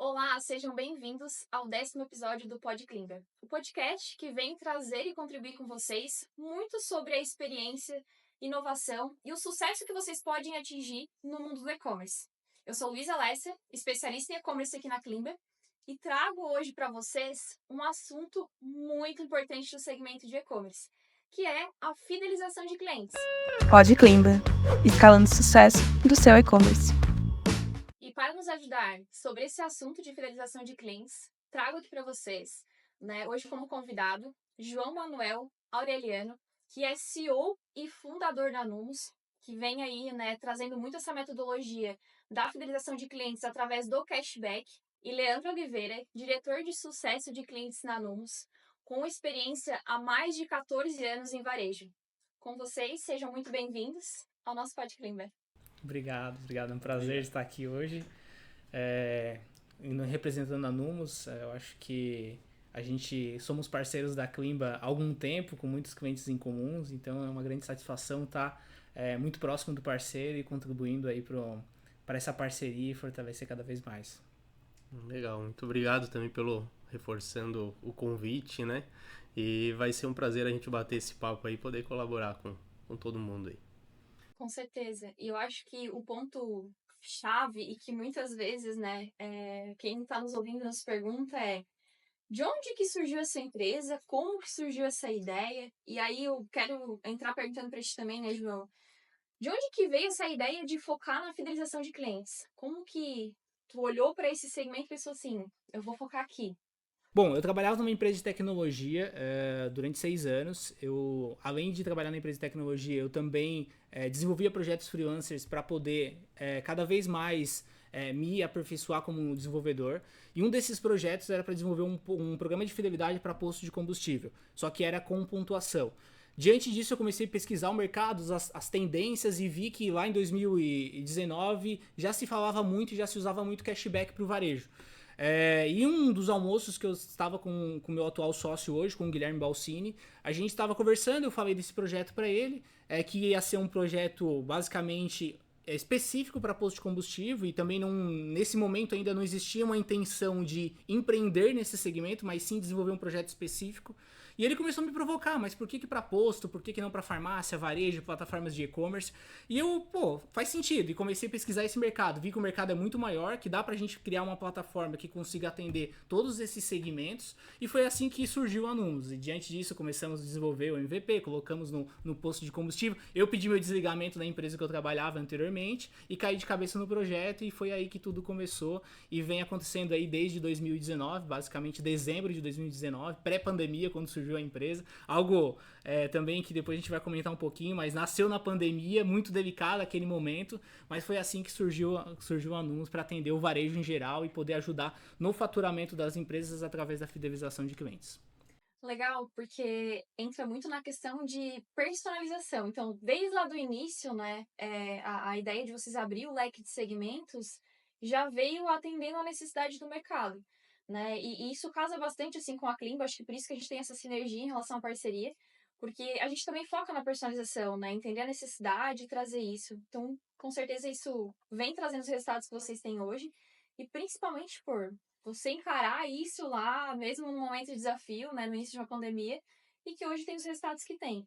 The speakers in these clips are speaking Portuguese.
Olá, sejam bem-vindos ao 10º episódio do Pod Climber, o podcast que vem trazer e contribuir com vocês muito sobre a experiência, inovação e o sucesso que vocês podem atingir no mundo do e-commerce. Eu sou Luísa Lessa, especialista em e-commerce aqui na Climber, e trago hoje para vocês um assunto muito importante do segmento de e-commerce, que é a fidelização de clientes. Pod Climber, escalando o sucesso do seu e-commerce. E para nos ajudar sobre esse assunto de fidelização de clientes, trago aqui para vocês, hoje como convidado, João Manuel Aureliano, que é CEO e fundador da Numos, que vem aí, trazendo muito essa metodologia da fidelização de clientes através do cashback, e Leandro Oliveira, diretor de sucesso de clientes na Numos, com experiência há mais de 14 anos em varejo. Com vocês, sejam muito bem-vindos ao nosso Pod Climber. Obrigado. É um prazer estar aqui hoje, representando a Numos. Eu acho que a gente somos parceiros da Climba há algum tempo, com muitos clientes em comuns, então é uma grande satisfação estar muito próximo do parceiro e contribuindo aí para essa parceria e fortalecer cada vez mais. Legal, muito obrigado também pelo reforçando o convite, né? E vai ser um prazer a gente bater esse papo aí e poder colaborar com todo mundo aí. Com certeza. E eu acho que o ponto chave e que muitas vezes, quem está nos ouvindo nos pergunta é: de onde que surgiu essa empresa? Como que surgiu essa ideia? E aí eu quero entrar perguntando para ti também, né, João? De onde que veio essa ideia de focar na fidelização de clientes? Como que tu olhou para esse segmento e pensou assim, eu vou focar aqui? Bom, eu trabalhava numa empresa de tecnologia durante 6 anos. Além de trabalhar na empresa de tecnologia, eu também desenvolvia projetos freelancers para poder cada vez mais me aperfeiçoar como desenvolvedor. E um desses projetos era para desenvolver um programa de fidelidade para posto de combustível, só que era com pontuação. Diante disso, eu comecei a pesquisar o mercado, as tendências, e vi que lá em 2019 já se falava muito e já se usava muito cashback para o varejo. E um dos almoços que eu estava com o meu atual sócio hoje, com o Guilherme Balsini, a gente estava conversando, eu falei desse projeto para ele, que ia ser um projeto basicamente específico para posto de combustível, e também nesse momento ainda não existia uma intenção de empreender nesse segmento, mas sim desenvolver um projeto específico. E ele começou a me provocar, mas por que para posto, por que não para farmácia, varejo, plataformas de e-commerce? E eu, faz sentido. E comecei a pesquisar esse mercado. Vi que o mercado é muito maior, que dá pra gente criar uma plataforma que consiga atender todos esses segmentos. E foi assim que surgiu a Numos. E diante disso, começamos a desenvolver o MVP, colocamos no posto de combustível. Eu pedi meu desligamento da empresa que eu trabalhava anteriormente e caí de cabeça no projeto, e foi aí que tudo começou. E vem acontecendo aí desde 2019, basicamente dezembro de 2019, pré-pandemia, quando surgiu a empresa. Algo também que depois a gente vai comentar um pouquinho, mas nasceu na pandemia, muito delicado aquele momento, mas foi assim que surgiu a Numos, para atender o varejo em geral e poder ajudar no faturamento das empresas através da fidelização de clientes. Legal, porque entra muito na questão de personalização. Então, desde lá do início, a ideia de vocês abrir o leque de segmentos já veio atendendo a necessidade do mercado, né? E isso casa bastante, assim, com a Climba. Acho que por isso que a gente tem essa sinergia em relação à parceria, porque a gente também foca na personalização, né? Entender a necessidade e trazer isso. Então, com certeza, isso vem trazendo os resultados que vocês têm hoje, e principalmente por você encarar isso lá, mesmo no momento de desafio, no início de uma pandemia, e que hoje tem os resultados que tem.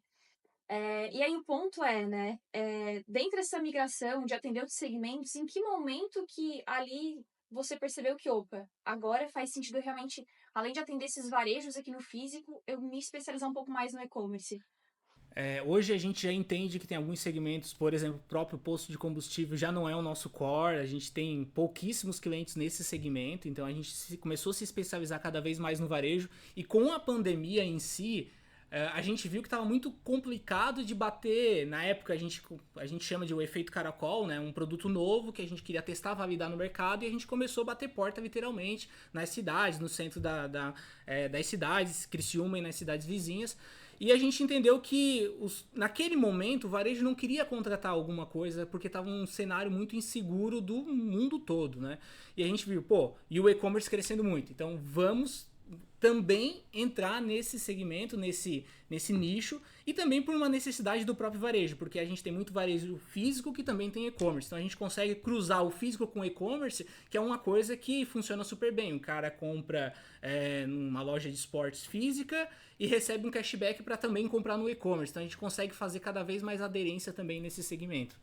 E aí o ponto dentro dessa migração de atender outros segmentos, em que momento que ali você percebeu que, opa, agora faz sentido realmente, além de atender esses varejos aqui no físico, eu me especializar um pouco mais no e-commerce? Hoje a gente já entende que tem alguns segmentos, por exemplo, o próprio posto de combustível já não é o nosso core, a gente tem pouquíssimos clientes nesse segmento, então a gente começou a se especializar cada vez mais no varejo, e com a pandemia em si, a gente viu que estava muito complicado de bater. Na época a gente chama de o efeito caracol, né? Um produto novo que a gente queria testar, validar no mercado, e a gente começou a bater porta literalmente nas cidades, no centro das cidades, Criciúma, e nas cidades vizinhas. E a gente entendeu que naquele momento o varejo não queria contratar alguma coisa porque estava um cenário muito inseguro do mundo todo, né? E a gente viu, e o e-commerce crescendo muito. Então vamos também entrar nesse segmento, nesse nicho, e também por uma necessidade do próprio varejo, porque a gente tem muito varejo físico que também tem e-commerce, então a gente consegue cruzar o físico com o e-commerce, que é uma coisa que funciona super bem. O cara compra numa loja de esportes física e recebe um cashback para também comprar no e-commerce, então a gente consegue fazer cada vez mais aderência também nesse segmento.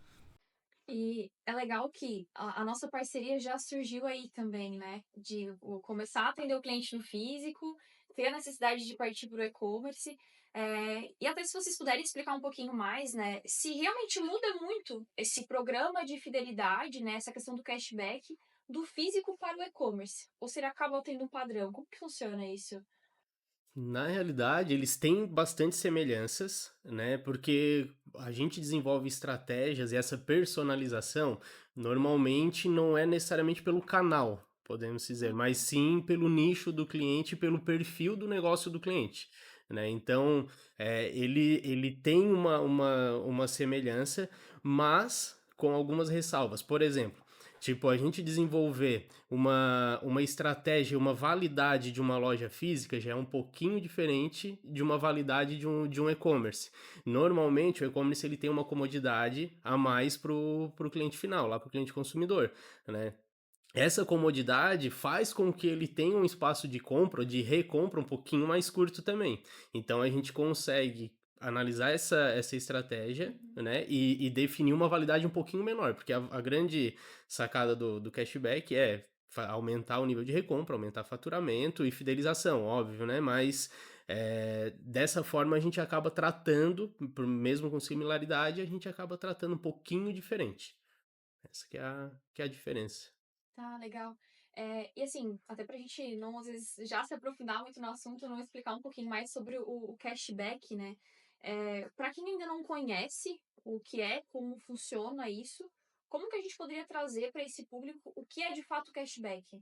E é legal que a nossa parceria já surgiu aí também, né? De começar a atender o cliente no físico, ter a necessidade de partir para o e-commerce. E até se vocês puderem explicar um pouquinho mais, né? Se realmente muda muito esse programa de fidelidade, né? Essa questão do cashback, do físico para o e-commerce. Ou se ele acaba tendo um padrão. Como que funciona isso? Na realidade, eles têm bastante semelhanças, né? Porque a gente desenvolve estratégias e essa personalização normalmente não é necessariamente pelo canal, podemos dizer, mas sim pelo nicho do cliente, pelo perfil do negócio do cliente, né? Então, ele tem uma semelhança, mas com algumas ressalvas. Por exemplo, tipo, a gente desenvolver uma estratégia, uma validade de uma loja física já é um pouquinho diferente de uma validade de um e-commerce. Normalmente, o e-commerce ele tem uma comodidade a mais pro cliente final, lá pro cliente consumidor, né? Essa comodidade faz com que ele tenha um espaço de compra, de recompra um pouquinho mais curto também. Então a gente consegue analisar essa estratégia, né, e definir uma validade um pouquinho menor, porque a grande sacada do cashback é aumentar o nível de recompra, aumentar faturamento e fidelização, óbvio, né, mas dessa forma a gente acaba tratando, mesmo com similaridade, a gente acaba tratando um pouquinho diferente. Essa que é a diferença. Tá, legal. E assim, até pra gente não, às vezes, já se aprofundar muito no assunto, não explicar um pouquinho mais sobre o cashback, né? Para quem ainda não conhece o que é, como funciona isso, como que a gente poderia trazer para esse público o que é de fato cashback?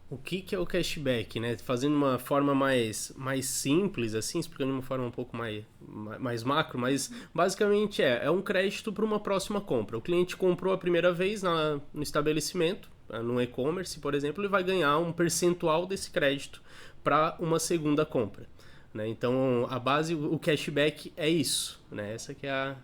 O que é o cashback, né? Fazendo uma forma mais simples, assim, explicando de uma forma um pouco mais macro, mas basicamente é um crédito para uma próxima compra. O cliente comprou a primeira vez no estabelecimento, no e-commerce, por exemplo, ele vai ganhar um percentual desse crédito para uma segunda compra. Né? Então, a base, o cashback é isso, né? Essa que é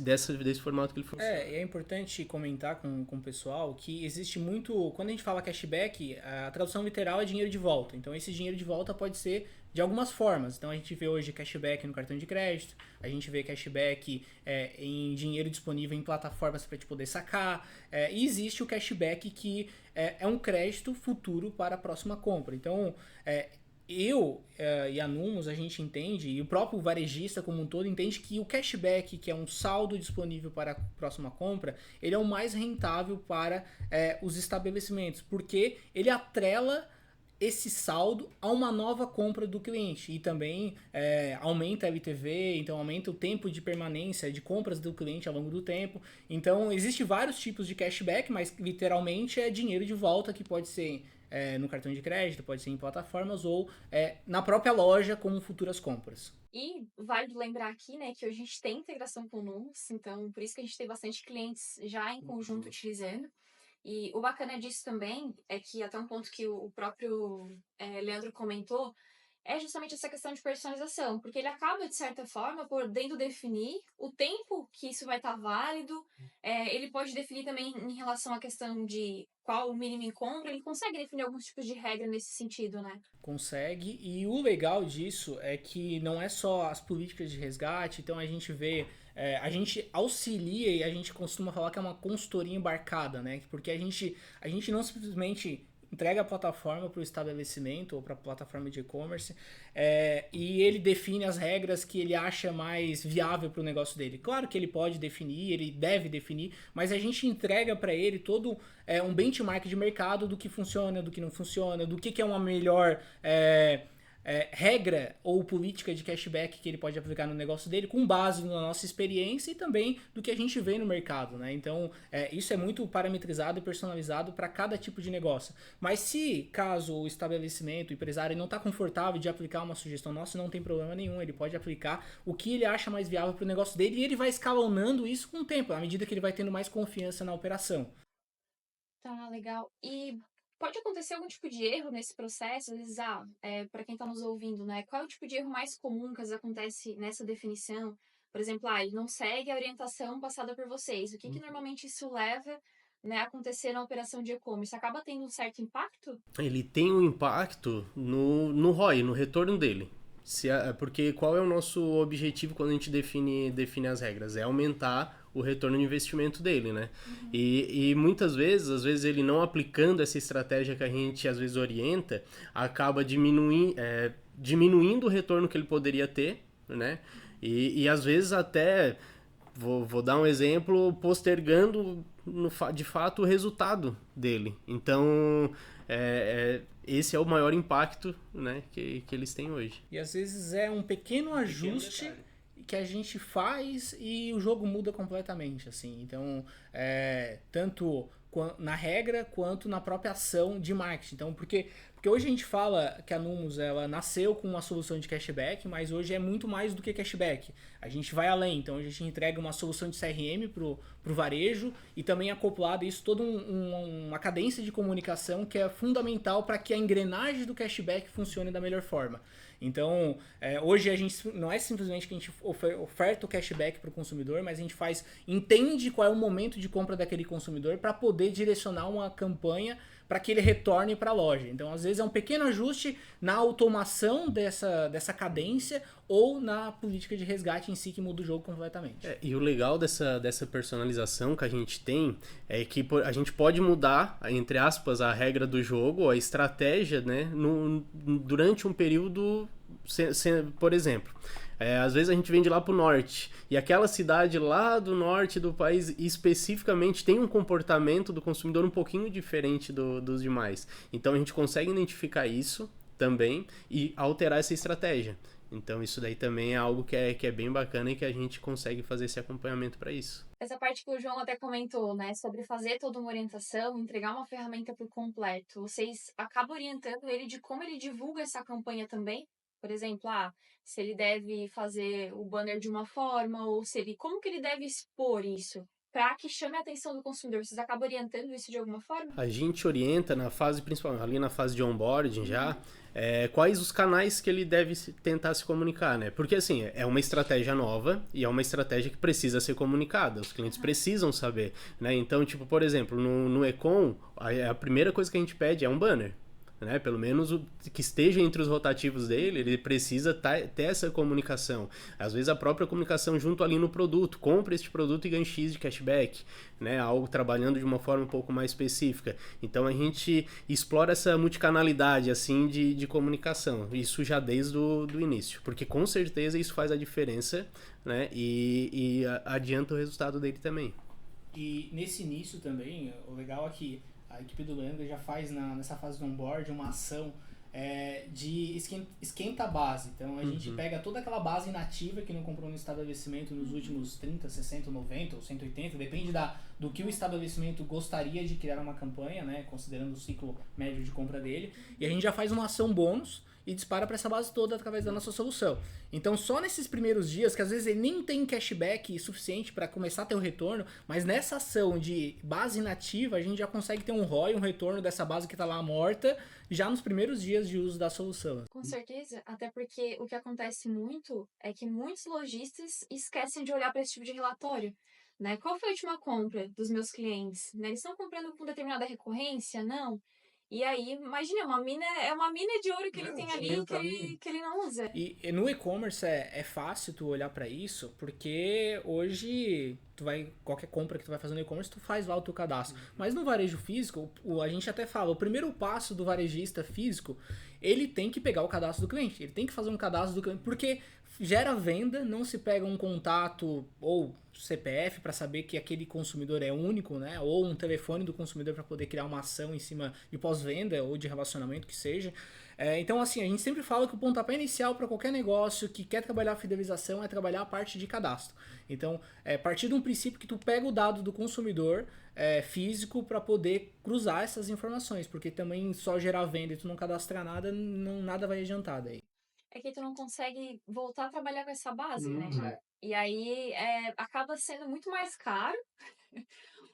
desse formato que ele funciona. É importante comentar com o pessoal que existe muito. Quando a gente fala cashback, a tradução literal é dinheiro de volta. Então, esse dinheiro de volta pode ser de algumas formas. Então, a gente vê hoje cashback no cartão de crédito, a gente vê cashback em dinheiro disponível em plataformas para te poder sacar, e existe o cashback que é um crédito futuro para a próxima compra. Então, e a Numos, a gente entende, e o próprio varejista como um todo entende que o cashback, que é um saldo disponível para a próxima compra, ele é o mais rentável para os estabelecimentos, porque ele atrela esse saldo a uma nova compra do cliente e também aumenta a LTV, então aumenta o tempo de permanência de compras do cliente ao longo do tempo. Então existe vários tipos de cashback, mas literalmente é dinheiro de volta que pode ser no cartão de crédito, pode ser em plataformas ou na própria loja como futuras compras. E vale lembrar aqui, né, que hoje a gente tem integração com o Numus, então por isso que a gente tem bastante clientes já em conjunto utilizando. E o bacana disso também é que, até um ponto que o próprio Leandro comentou, é justamente essa questão de personalização, porque ele acaba, de certa forma, podendo definir o tempo que isso vai estar válido, ele pode definir também em relação à questão de qual o mínimo encontro, ele consegue definir alguns tipos de regra nesse sentido, né? Consegue, e o legal disso é que não é só as políticas de resgate, então a gente vê, a gente auxilia e a gente costuma falar que é uma consultoria embarcada, né? Porque a gente não simplesmente entrega a plataforma para o estabelecimento ou para a plataforma de e-commerce e ele define as regras que ele acha mais viável para o negócio dele. Claro que ele pode definir, ele deve definir, mas a gente entrega para ele todo um benchmark de mercado do que funciona, do que não funciona, do que é uma melhor regra ou política de cashback que ele pode aplicar no negócio dele com base na nossa experiência e também do que a gente vê no mercado, né? Então, isso é muito parametrizado e personalizado para cada tipo de negócio. Mas se, caso o estabelecimento, o empresário não está confortável de aplicar uma sugestão nossa, não tem problema nenhum, ele pode aplicar o que ele acha mais viável para o negócio dele e ele vai escalonando isso com o tempo, à medida que ele vai tendo mais confiança na operação. Tá, legal. E Pode acontecer algum tipo de erro nesse processo? Às vezes, para quem está nos ouvindo, né? Qual é o tipo de erro mais comum que às vezes acontece nessa definição? Por exemplo, ele não segue a orientação passada por vocês. O que que normalmente isso leva, né, a acontecer na operação de e-commerce? Acaba tendo um certo impacto? Ele tem um impacto no ROI, no retorno dele. Porque qual é o nosso objetivo quando a gente define as regras? É aumentar o retorno de investimento dele, né? E muitas vezes, às vezes ele não aplicando essa estratégia que a gente às vezes orienta, acaba diminuindo o retorno que ele poderia ter, né? E às vezes até, vou dar um exemplo, postergando de fato o resultado dele. Então, esse é o maior impacto, né, que eles têm hoje. E às vezes é um pequeno ajuste que a gente faz e o jogo muda completamente, assim. Então, tanto na regra quanto na própria ação de marketing. Então, porque hoje a gente fala que a Numos ela nasceu com uma solução de cashback, mas hoje é muito mais do que cashback. A gente vai além, então a gente entrega uma solução de CRM pro varejo e também acoplado a isso toda uma cadência de comunicação que é fundamental para que a engrenagem do cashback funcione da melhor forma. Então, hoje a gente não é simplesmente que a gente oferta o cashback para o consumidor, mas a gente entende qual é o momento de compra daquele consumidor para poder direcionar uma campanha para que ele retorne para a loja. Então, às vezes é um pequeno ajuste na automação dessa cadência ou na política de resgate em si que muda o jogo completamente. E o legal dessa personalização que a gente tem é que a gente pode mudar, entre aspas, a regra do jogo, a estratégia, né, durante um período, por exemplo. Às vezes a gente vem de lá pro norte e aquela cidade lá do norte do país especificamente tem um comportamento do consumidor um pouquinho diferente dos demais. Então a gente consegue identificar isso também e alterar essa estratégia. Então isso daí também é algo que é bem bacana e que a gente consegue fazer esse acompanhamento para isso. Essa parte que o João até comentou, né, sobre fazer toda uma orientação, entregar uma ferramenta por completo. Vocês acabam orientando ele de como ele divulga essa campanha também? Por exemplo, se ele deve fazer o banner de uma forma, ou como que ele deve expor isso, para que chame a atenção do consumidor. Vocês acabam orientando isso de alguma forma? A gente orienta na fase, principalmente ali na fase de onboarding já, quais os canais que ele deve tentar se comunicar, né? Porque assim, é uma estratégia nova e é uma estratégia que precisa ser comunicada, os clientes precisam saber, né? Então, tipo, por exemplo, no e-com, a primeira coisa que a gente pede é um banner. Né? Pelo menos o que esteja entre os rotativos dele, ele precisa ter essa comunicação. Às vezes a própria comunicação junto ali no produto, compre este produto e ganhe X de cashback, né? Algo trabalhando de uma forma um pouco mais específica. Então a gente explora essa multicanalidade assim de comunicação, isso já desde do início, porque com certeza isso faz a diferença, né? E adianta o resultado dele também. E nesse início também, o legal é que a equipe do Leandro já faz nessa fase do onboard uma ação de esquenta a base. Então a gente pega toda aquela base inativa que não comprou no estabelecimento nos últimos 30, 60, 90 ou 180, depende do que o estabelecimento gostaria de criar uma campanha, né, considerando o ciclo médio de compra dele. E a gente já faz uma ação bônus e dispara para essa base toda através da nossa solução. Então, só nesses primeiros dias, que às vezes ele nem tem cashback suficiente para começar a ter o retorno, mas nessa ação de base inativa, a gente já consegue ter um ROI, um retorno dessa base que está lá morta, já nos primeiros dias de uso da solução. Com certeza, até porque o que acontece muito é que muitos lojistas esquecem de olhar para esse tipo de relatório. Né? Qual foi a última compra dos meus clientes? Né? Eles estão comprando com determinada recorrência? Não. E aí, imagina, é uma mina de ouro que ele tem ali que ele não usa. E no e-commerce é fácil tu olhar para isso, porque hoje qualquer compra que tu vai fazer no e-commerce, tu faz lá o teu cadastro. Mas no varejo físico, a gente até fala, o primeiro passo do varejista físico, ele tem que pegar o cadastro do cliente, ele tem que fazer um cadastro do cliente, porque gera venda, não se pega um contato ou CPF para saber que aquele consumidor é único, né? Ou um telefone do consumidor para poder criar uma ação em cima de pós-venda ou de relacionamento que seja. Então, assim, a gente sempre fala que o pontapé inicial para qualquer negócio que quer trabalhar a fidelização é trabalhar a parte de cadastro. Então, partir de um princípio que tu pega o dado do consumidor físico para poder cruzar essas informações, porque também só gerar venda e tu não cadastrar nada, nada vai adiantar daí. É que tu não consegue voltar a trabalhar com essa base, né? E aí acaba sendo muito mais caro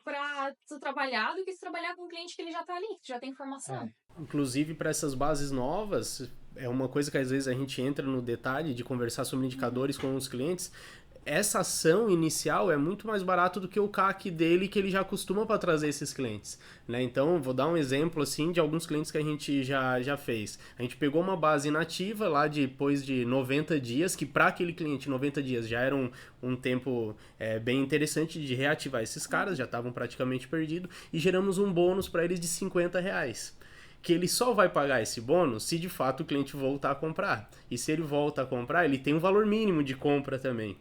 pra tu trabalhar do que tu trabalhar com um cliente que ele já tá ali, que já tem informação. Inclusive, para essas bases novas, é uma coisa que às vezes a gente entra no detalhe de conversar sobre indicadores com os clientes. Essa ação inicial é muito mais barato do que o CAC dele que ele já costuma para trazer esses clientes, né? Então, vou dar um exemplo assim de alguns clientes que a gente já fez. A gente pegou uma base nativa lá depois de 90 dias, que para aquele cliente 90 dias já era um tempo bem interessante de reativar esses caras, já estavam praticamente perdidos, e geramos um bônus para eles de R$ 50. Que ele só vai pagar esse bônus se de fato o cliente voltar a comprar. E se ele volta a comprar, ele tem um valor mínimo de compra também.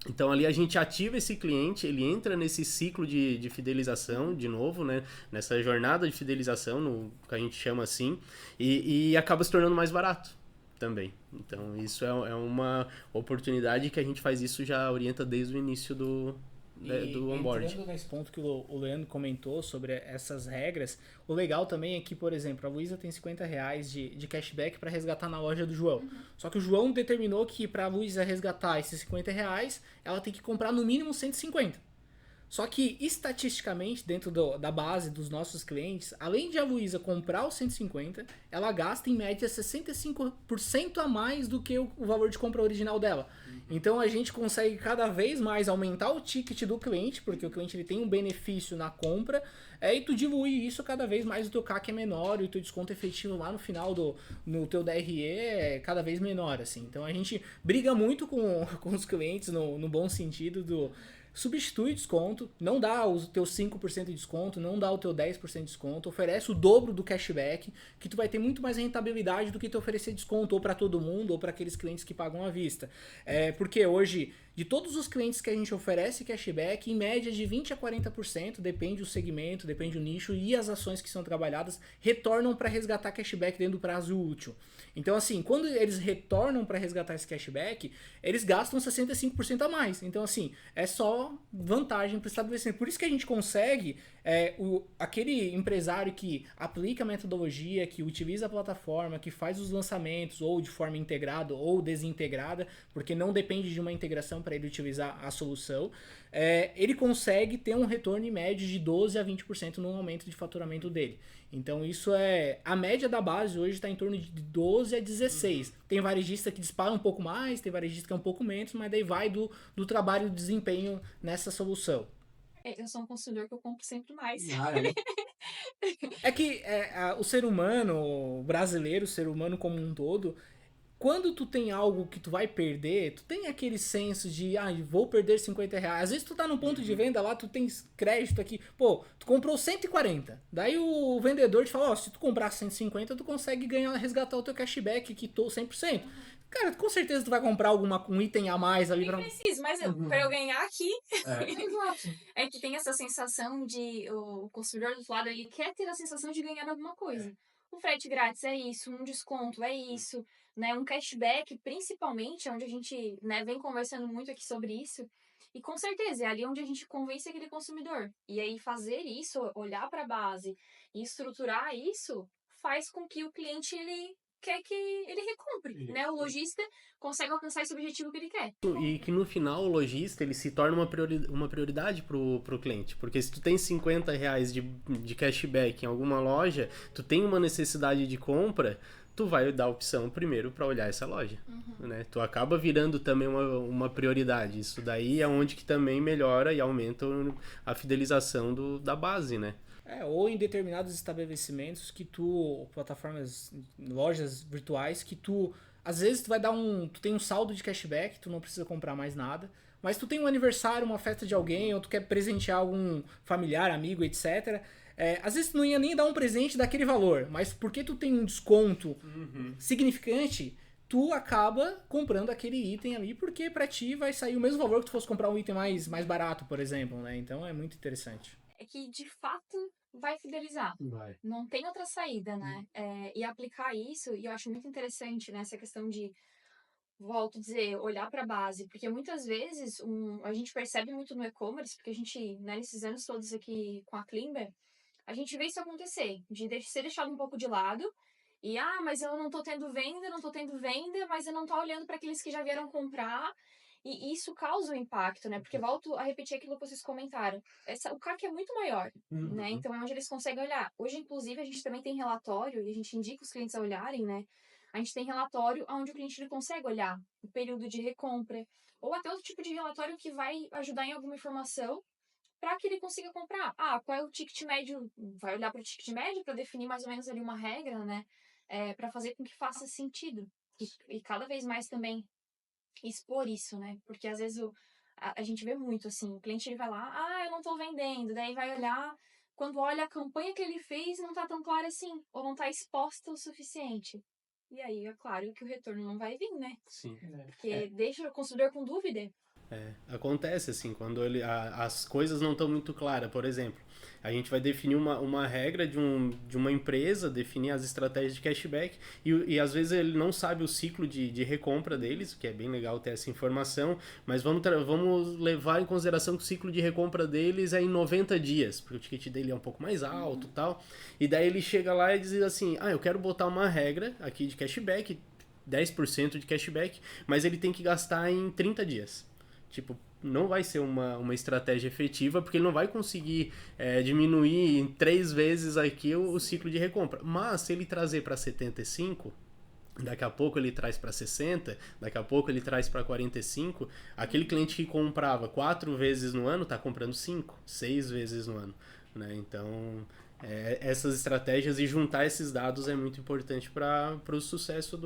Então ali a gente ativa esse cliente, ele entra nesse ciclo de fidelização, de novo, né? Nessa jornada de fidelização, que a gente chama assim, e acaba se tornando mais barato também. Então isso é uma oportunidade que a gente faz isso, já orienta desde o início do onboard. Entrando nesse ponto que o Leandro comentou sobre essas regras, o legal também é que, por exemplo, a Luísa tem R$ 50 de cashback para resgatar na loja do João. Só que o João determinou que para a Luísa resgatar esses R$ 50, ela tem que comprar no mínimo 150. Só que, estatisticamente, dentro da base dos nossos clientes, além de a Luísa comprar os 150, ela gasta em média 65% a mais do que o valor de compra original dela. Então a gente consegue cada vez mais aumentar o ticket do cliente, porque o cliente ele tem um benefício na compra, e tu diluir isso cada vez mais, o teu CAC é menor e o teu desconto efetivo lá no final no teu DRE é cada vez menor, assim. Então a gente briga muito com os clientes no bom sentido do substitui desconto, não dá o teu 5% de desconto, não dá o teu 10% de desconto, oferece o dobro do cashback, que tu vai ter muito mais rentabilidade do que tu oferecer desconto ou para todo mundo ou para aqueles clientes que pagam à vista. Porque hoje, de todos os clientes que a gente oferece cashback, em média de 20% a 40%, depende do segmento, depende do nicho e as ações que são trabalhadas, retornam para resgatar cashback dentro do prazo útil. Então, assim, quando eles retornam para resgatar esse cashback, eles gastam 65% a mais. Então, assim, é só vantagem para o estabelecimento. Por isso que a gente consegue, aquele empresário que aplica a metodologia, que utiliza a plataforma, que faz os lançamentos ou de forma integrada ou desintegrada, porque não depende de uma integração para ele utilizar a solução, ele consegue ter um retorno em média de 12% a 20% no aumento de faturamento dele. Então isso a média da base hoje está em torno de 12 a 16. Tem varejista que dispara um pouco mais, tem varejista que é um pouco menos, mas daí vai do trabalho e do desempenho nessa solução. Eu sou um consumidor que eu compro sempre mais. É que o ser humano, o brasileiro, o ser humano como um todo, quando tu tem algo que tu vai perder, tu tem aquele senso de, vou perder R$ 50. Às vezes tu tá num ponto de venda lá, tu tens crédito aqui, pô, tu comprou 140. Daí o vendedor te fala, se tu comprar 150, tu consegue resgatar o teu cashback, quitou 100%. Cara, com certeza tu vai comprar um item a mais ali pra... Preciso, mas pra eu ganhar aqui, é que tem essa sensação de, o consumidor do outro lado, ele quer ter a sensação de ganhar alguma coisa. Um frete grátis é isso, um desconto é isso, né? Um cashback, principalmente, onde a gente, né, vem conversando muito aqui sobre isso. E com certeza, é ali onde a gente convence aquele consumidor. E aí fazer isso, olhar para a base e estruturar isso, faz com que o cliente, ele quer que ele recompre, né? O lojista consegue alcançar esse objetivo que ele quer. E que no final o lojista ele se torna uma prioridade pro cliente. Porque se tu tem R$ 50 de cashback em alguma loja, tu tem uma necessidade de compra, tu vai dar opção primeiro para olhar essa loja. Né? Tu acaba virando também uma prioridade. Isso daí é onde que também melhora e aumenta a fidelização da base, né? Ou em determinados estabelecimentos plataformas, lojas virtuais, que às vezes tu vai tu tem um saldo de cashback, tu não precisa comprar mais nada, mas tu tem um aniversário, uma festa de alguém, ou tu quer presentear algum familiar, amigo, etc. Às vezes tu não ia nem dar um presente daquele valor, mas porque tu tem um desconto significante, tu acaba comprando aquele item ali, porque pra ti vai sair o mesmo valor que tu fosse comprar um item mais barato, por exemplo, né? Então é muito interessante. É que, de fato, vai fidelizar. Vai. Não tem outra saída, né? E aplicar isso, e eu acho muito interessante, né, essa questão de, volto a dizer, olhar para a base, porque muitas vezes a gente percebe muito no e-commerce, porque a gente, né, nesses anos todos aqui com a Climber, a gente vê isso acontecer, de ser deixado um pouco de lado, e, mas eu não tô tendo venda, mas eu não tô olhando para aqueles que já vieram comprar, E isso causa um impacto, né? Porque volto a repetir aquilo que vocês comentaram. O CAC é muito maior, né? Então é onde eles conseguem olhar. Hoje, inclusive, a gente também tem relatório, e a gente indica os clientes a olharem, né? A gente tem relatório onde o cliente ele consegue olhar o período de recompra, ou até outro tipo de relatório que vai ajudar em alguma informação para que ele consiga comprar. Ah, qual é o ticket médio? Vai olhar para o ticket médio para definir mais ou menos ali uma regra, né? Para fazer com que faça sentido. E cada vez mais também expor isso, né? Porque às vezes a gente vê muito assim, o cliente ele vai lá, eu não tô vendendo, daí vai olhar, quando olha a campanha que ele fez não tá tão clara assim, ou não tá exposta o suficiente. E aí, é claro que o retorno não vai vir, né? Sim. Porque deixa o consumidor com dúvida. Acontece assim, quando as coisas não estão muito claras. Por exemplo, a gente vai definir uma regra de uma empresa, definir as estratégias de cashback e às vezes ele não sabe o ciclo de recompra deles, que é bem legal ter essa informação, mas vamos levar em consideração que o ciclo de recompra deles é em 90 dias, porque o ticket dele é um pouco mais alto e tal. E daí ele chega lá e diz assim, eu quero botar uma regra aqui de cashback, 10% de cashback, mas ele tem que gastar em 30 dias. Tipo, não vai ser uma estratégia efetiva, porque ele não vai conseguir diminuir em 3 vezes aqui o ciclo de recompra. Mas, se ele trazer para 75, daqui a pouco ele traz para 60, daqui a pouco ele traz para 45, aquele cliente que comprava 4 vezes no ano, está comprando 5, 6 vezes no ano. Né? Então, essas estratégias e juntar esses dados é muito importante para o sucesso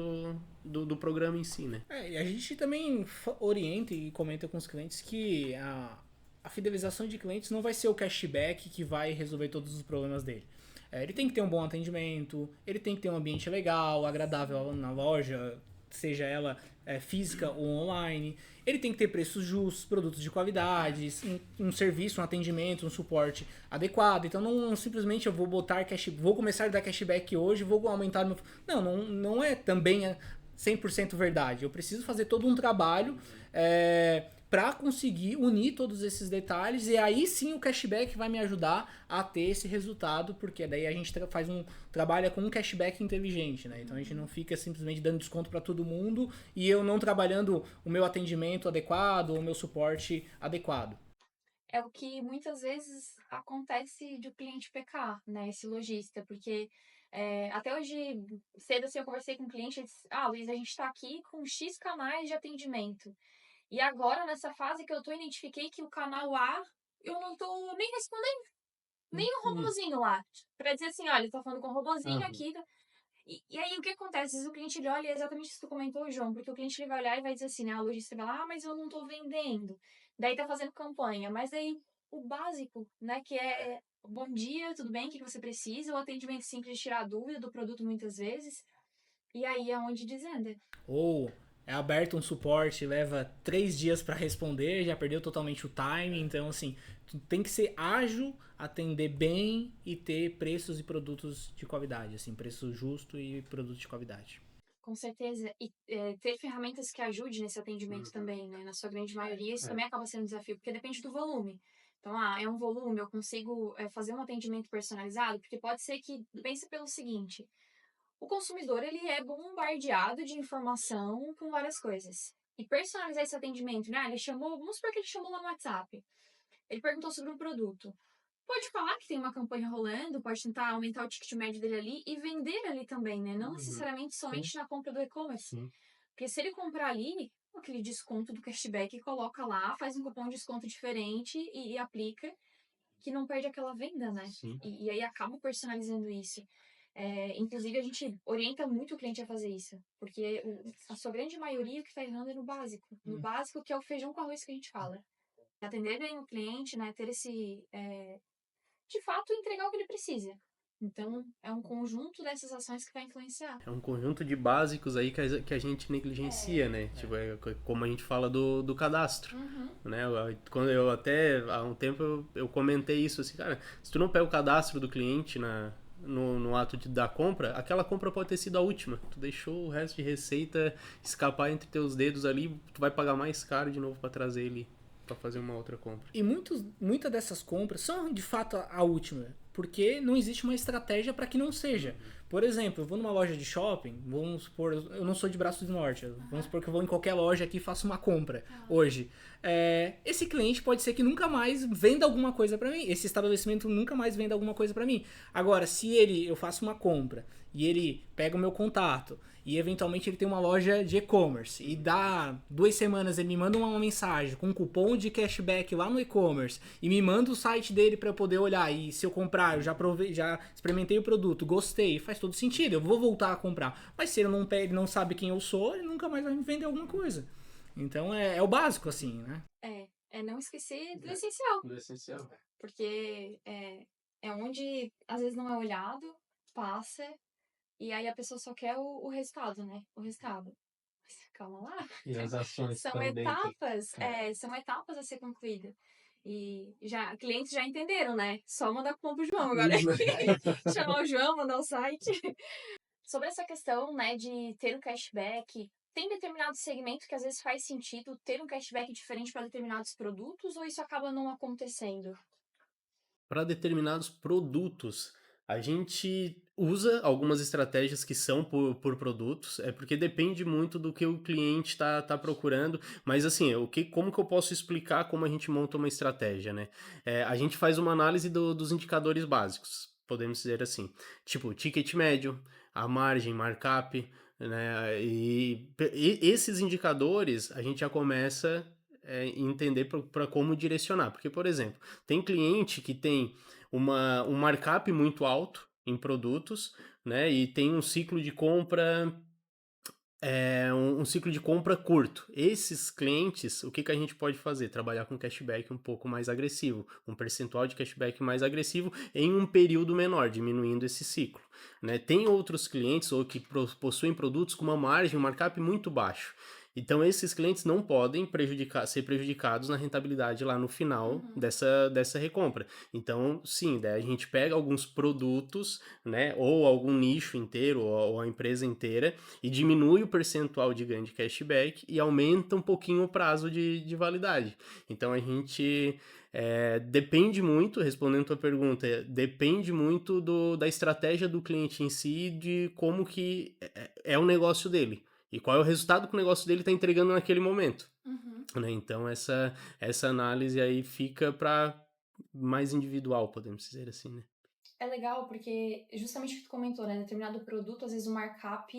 do programa em si, né? E a gente também orienta e comenta com os clientes que a fidelização de clientes não vai ser o cashback que vai resolver todos os problemas dele. Ele tem que ter um bom atendimento, ele tem que ter um ambiente legal, agradável na loja, seja ela física ou online. Ele tem que ter preços justos, produtos de qualidade, um serviço, um atendimento, um suporte adequado. Então não simplesmente eu vou botar vou começar a dar cashback hoje, vou aumentar meu... Não é também 100% verdade. Eu preciso fazer todo um trabalho para conseguir unir todos esses detalhes, e aí sim o cashback vai me ajudar a ter esse resultado, porque daí a gente trabalha com um cashback inteligente, né? Então a gente não fica simplesmente dando desconto para todo mundo e eu não trabalhando o meu atendimento adequado ou o meu suporte adequado. É o que muitas vezes acontece de o cliente pecar, né? Esse lojista, porque até hoje, cedo assim, eu conversei com um cliente e disse, Luiz, a gente está aqui com X canais de atendimento. E agora, nessa fase que eu tô, identifiquei que o canal A, eu não tô nem respondendo. Nem um robozinho lá. Pra dizer assim, olha, tô falando com um robozinho aqui. E aí, o que acontece? Às vezes o cliente, ele olha exatamente isso que tu comentou, João. Porque o cliente, ele vai olhar e vai dizer assim, né? A lojista vai lá, mas eu não tô vendendo. Daí tá fazendo campanha. Mas aí, o básico, né? Que é bom dia, tudo bem? O que você precisa? O atendimento simples de tirar a dúvida do produto muitas vezes. E aí é onde desanda. Ou é aberto um suporte, leva 3 dias para responder, já perdeu totalmente o time. Então, assim, tu tem que ser ágil, atender bem e ter preços e produtos de qualidade, assim, preço justo e produtos de qualidade. Com certeza. E ter ferramentas que ajudem nesse atendimento também, né? Na sua grande maioria, isso também acaba sendo um desafio, porque depende do volume. Então, é um volume, eu consigo fazer um atendimento personalizado, porque pode ser que, pense pelo seguinte, o consumidor, ele é bombardeado de informação com várias coisas. E personalizar esse atendimento, né? Ele chamou, vamos supor que ele chamou lá no WhatsApp. Ele perguntou sobre um produto. Pode falar que tem uma campanha rolando, pode tentar aumentar o ticket médio dele ali e vender ali também, né? Não necessariamente somente na compra do e-commerce. Porque se ele comprar ali, aquele desconto do cashback, coloca lá, faz um cupom de desconto diferente e aplica, que não perde aquela venda, né? E aí acaba personalizando isso. Inclusive, a gente orienta muito o cliente a fazer isso. Porque a sua grande maioria que está errando é no básico. No básico, que é o feijão com arroz que a gente fala. Atender bem o cliente, né? Ter esse... de fato, entregar o que ele precisa. Então, é um conjunto dessas ações que vai influenciar. É um conjunto de básicos aí que a gente negligencia, né? Tipo, como a gente fala do cadastro, né? Quando eu até, há um tempo, eu comentei isso, assim, cara, se tu não pega o cadastro do cliente no ato da compra, aquela compra pode ter sido a última. Tu deixou o resto de receita escapar entre teus dedos ali, tu vai pagar mais caro de novo para trazer ele para fazer uma outra compra. E muitas dessas compras são, de fato, a última. porque não existe uma estratégia para que não seja. Por exemplo, eu vou numa loja de shopping, vamos supor, eu não sou de Braço do Norte, vamos supor que eu vou em qualquer loja aqui e faço uma compra hoje. Esse cliente pode ser que nunca mais venda alguma coisa para mim, esse estabelecimento nunca mais venda alguma coisa para mim. Agora, se eu faço uma compra e ele pega o meu contato e eventualmente ele tem uma loja de e-commerce e dá 2 semanas ele me manda uma mensagem com um cupom de cashback lá no e-commerce e me manda o site dele para eu poder olhar, e se eu comprar, eu já provei, já experimentei o produto, gostei, faz todo sentido, eu vou voltar a comprar. Mas se ele não sabe quem eu sou, ele nunca mais vai me vender alguma coisa. Então é o básico, assim, né? É não esquecer do essencial. Do essencial. Porque é onde às vezes não é olhado, passa, e aí a pessoa só quer o resultado, né? O resultado. Mas calma lá. E as ações São estão dentro. etapas, são etapas a ser concluída. E clientes já entenderam, né? Só mandar cupom pro João agora. Chamar o João, mandar o site. Sobre essa questão, né, de ter um cashback, tem determinado segmento que às vezes faz sentido ter um cashback diferente para determinados produtos, ou isso acaba não acontecendo? Para determinados produtos, a gente usa algumas estratégias que são por produtos, porque depende muito do que o cliente tá procurando, mas assim, como que eu posso explicar como a gente monta uma estratégia, né? A gente faz uma análise dos indicadores básicos, podemos dizer assim, tipo ticket médio, a margem, markup, né? E esses indicadores a gente já começa entender para como direcionar, porque, por exemplo, tem cliente que tem um markup muito alto em produtos, né? E tem um ciclo de compra um ciclo de compra curto. Esses clientes, o que a gente pode fazer? Trabalhar com cashback um pouco mais agressivo, um percentual de cashback mais agressivo em um período menor, diminuindo esse ciclo, né? Tem outros clientes ou que possuem produtos com uma margem, um markup muito baixo. Então, esses clientes não podem ser prejudicados na rentabilidade lá no final dessa recompra. Então, sim, daí a gente pega alguns produtos, né, ou algum nicho inteiro, ou a empresa inteira, e diminui o percentual de ganho de cashback e aumenta um pouquinho o prazo de validade. Então, a gente depende muito, respondendo a tua pergunta, depende muito da estratégia do cliente em si, de como que é o negócio dele. E qual é o resultado que o negócio dele está entregando naquele momento. Né? Então, essa análise aí fica para mais individual, podemos dizer assim, né? É legal porque justamente o que tu comentou, né? Determinado produto, às vezes o markup,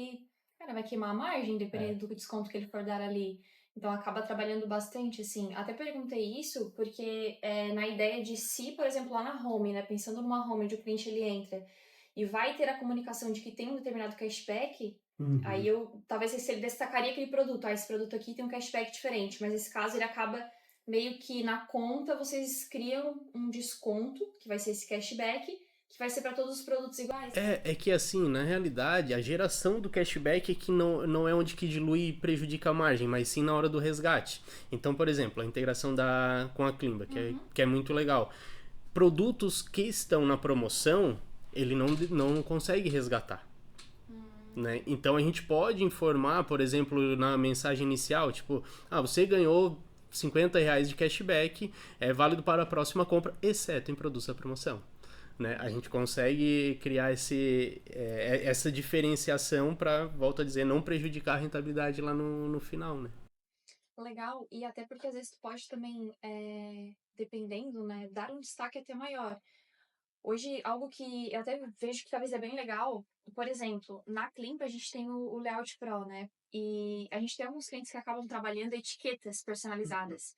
cara, vai queimar a margem, dependendo do desconto que ele for dar ali. Então, acaba trabalhando bastante, assim. Até perguntei isso porque na ideia de se, por exemplo, lá na home, né? Pensando numa home onde o cliente ele entra e vai ter a comunicação de que tem um determinado cashback, aí talvez se ele destacaria aquele produto. Esse produto aqui tem um cashback diferente, mas nesse caso ele acaba meio que na conta vocês criam um desconto, que vai ser esse cashback, que vai ser para todos os produtos iguais. É que assim, na realidade, a geração do cashback é que não é onde que dilui e prejudica a margem, mas sim na hora do resgate. Então, por exemplo, a integração com a Klimba, que é muito legal. Produtos que estão na promoção, ele não consegue resgatar. Né? Então a gente pode informar, por exemplo, na mensagem inicial, tipo, você ganhou R$50 de cashback, é válido para a próxima compra, exceto em produtos da promoção. Né? A gente consegue criar essa diferenciação para, volto a dizer, não prejudicar a rentabilidade lá no final, né? Legal, e até porque às vezes tu pode também, dependendo, né, dar um destaque até maior. Hoje, algo que eu até vejo que talvez é bem legal, por exemplo, na Klimp a gente tem o Layout Pro, né? E a gente tem alguns clientes que acabam trabalhando etiquetas personalizadas.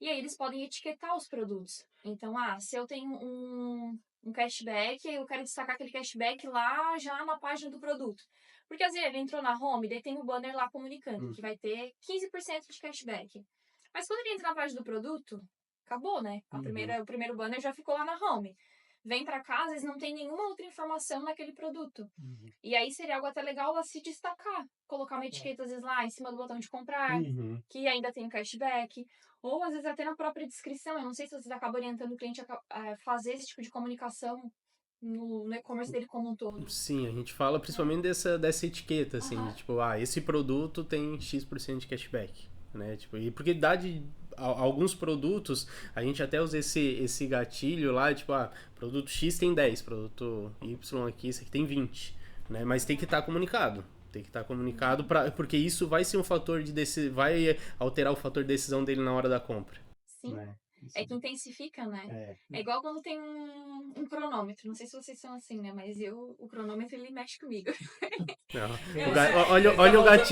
E aí eles podem etiquetar os produtos. Então, se eu tenho um cashback, eu quero destacar aquele cashback lá já na página do produto. Porque às vezes ele entrou na home, daí tem o banner lá comunicando que vai ter 15% de cashback. Mas quando ele entra na página do produto, acabou, né? O primeiro banner já ficou lá na home. Vem pra cá, às vezes não tem nenhuma outra informação naquele produto. E aí seria algo até legal a se destacar. Colocar uma etiqueta, às vezes, lá em cima do botão de comprar, que ainda tem o cashback. Ou, às vezes, até na própria descrição. Eu não sei se vocês acabam orientando o cliente a fazer esse tipo de comunicação no e-commerce dele como um todo. Sim, a gente fala principalmente dessa etiqueta, assim, de, tipo, esse produto tem X% de cashback, né? Tipo, e porque alguns produtos, a gente até usa esse gatilho lá, tipo, produto X tem 10, produto Y aqui, esse aqui tem 20, né? Mas tem que estar comunicado. Tem que estar comunicado, porque isso vai ser um fator vai alterar o fator de decisão dele na hora da compra. Sim. Né? É que intensifica, né? É igual quando tem um cronômetro. Não sei se vocês são assim, né? Mas o cronômetro, ele mexe comigo.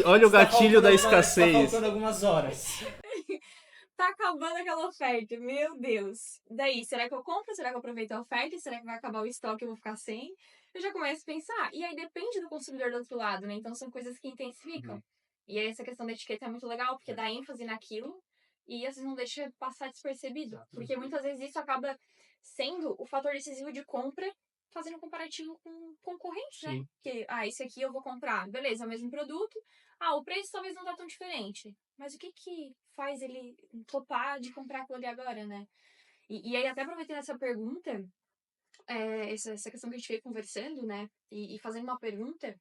Olha o gatilho da escassez. Tá faltando algumas horas. Tá acabando aquela oferta, meu Deus. Daí, será que eu compro? Será que eu aproveito a oferta? Será que vai acabar o estoque e eu vou ficar sem? Eu já começo a pensar. E aí depende do consumidor do outro lado, né? Então são coisas que intensificam. E aí essa questão da etiqueta é muito legal, porque dá ênfase naquilo e às vezes não deixa passar despercebido. Porque muitas vezes isso acaba sendo o fator decisivo de compra, fazendo um comparativo com concorrente, né? Que, esse aqui eu vou comprar. Beleza, é o mesmo produto. O preço talvez não tá tão diferente. Mas o que faz ele topar de comprar aquilo ali agora, né? E aí, até aproveitando essa pergunta, essa questão que a gente veio conversando, né? E fazendo uma pergunta,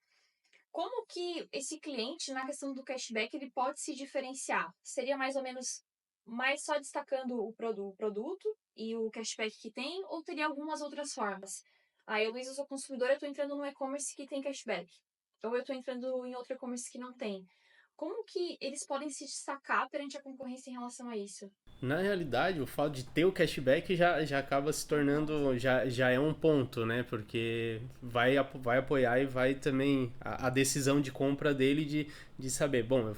como que esse cliente, na questão do cashback, ele pode se diferenciar? Seria mais ou menos mais só destacando o produto e o cashback que tem, ou teria algumas outras formas? Luiz, eu sou consumidora, eu tô entrando no e-commerce que tem cashback. Ou eu tô entrando em outro e-commerce que não tem. Como que eles podem se destacar perante a concorrência em relação a isso? Na realidade, o fato de ter o cashback já acaba se tornando, já é um ponto, né? Porque vai apoiar e vai também a decisão de compra dele de saber, bom,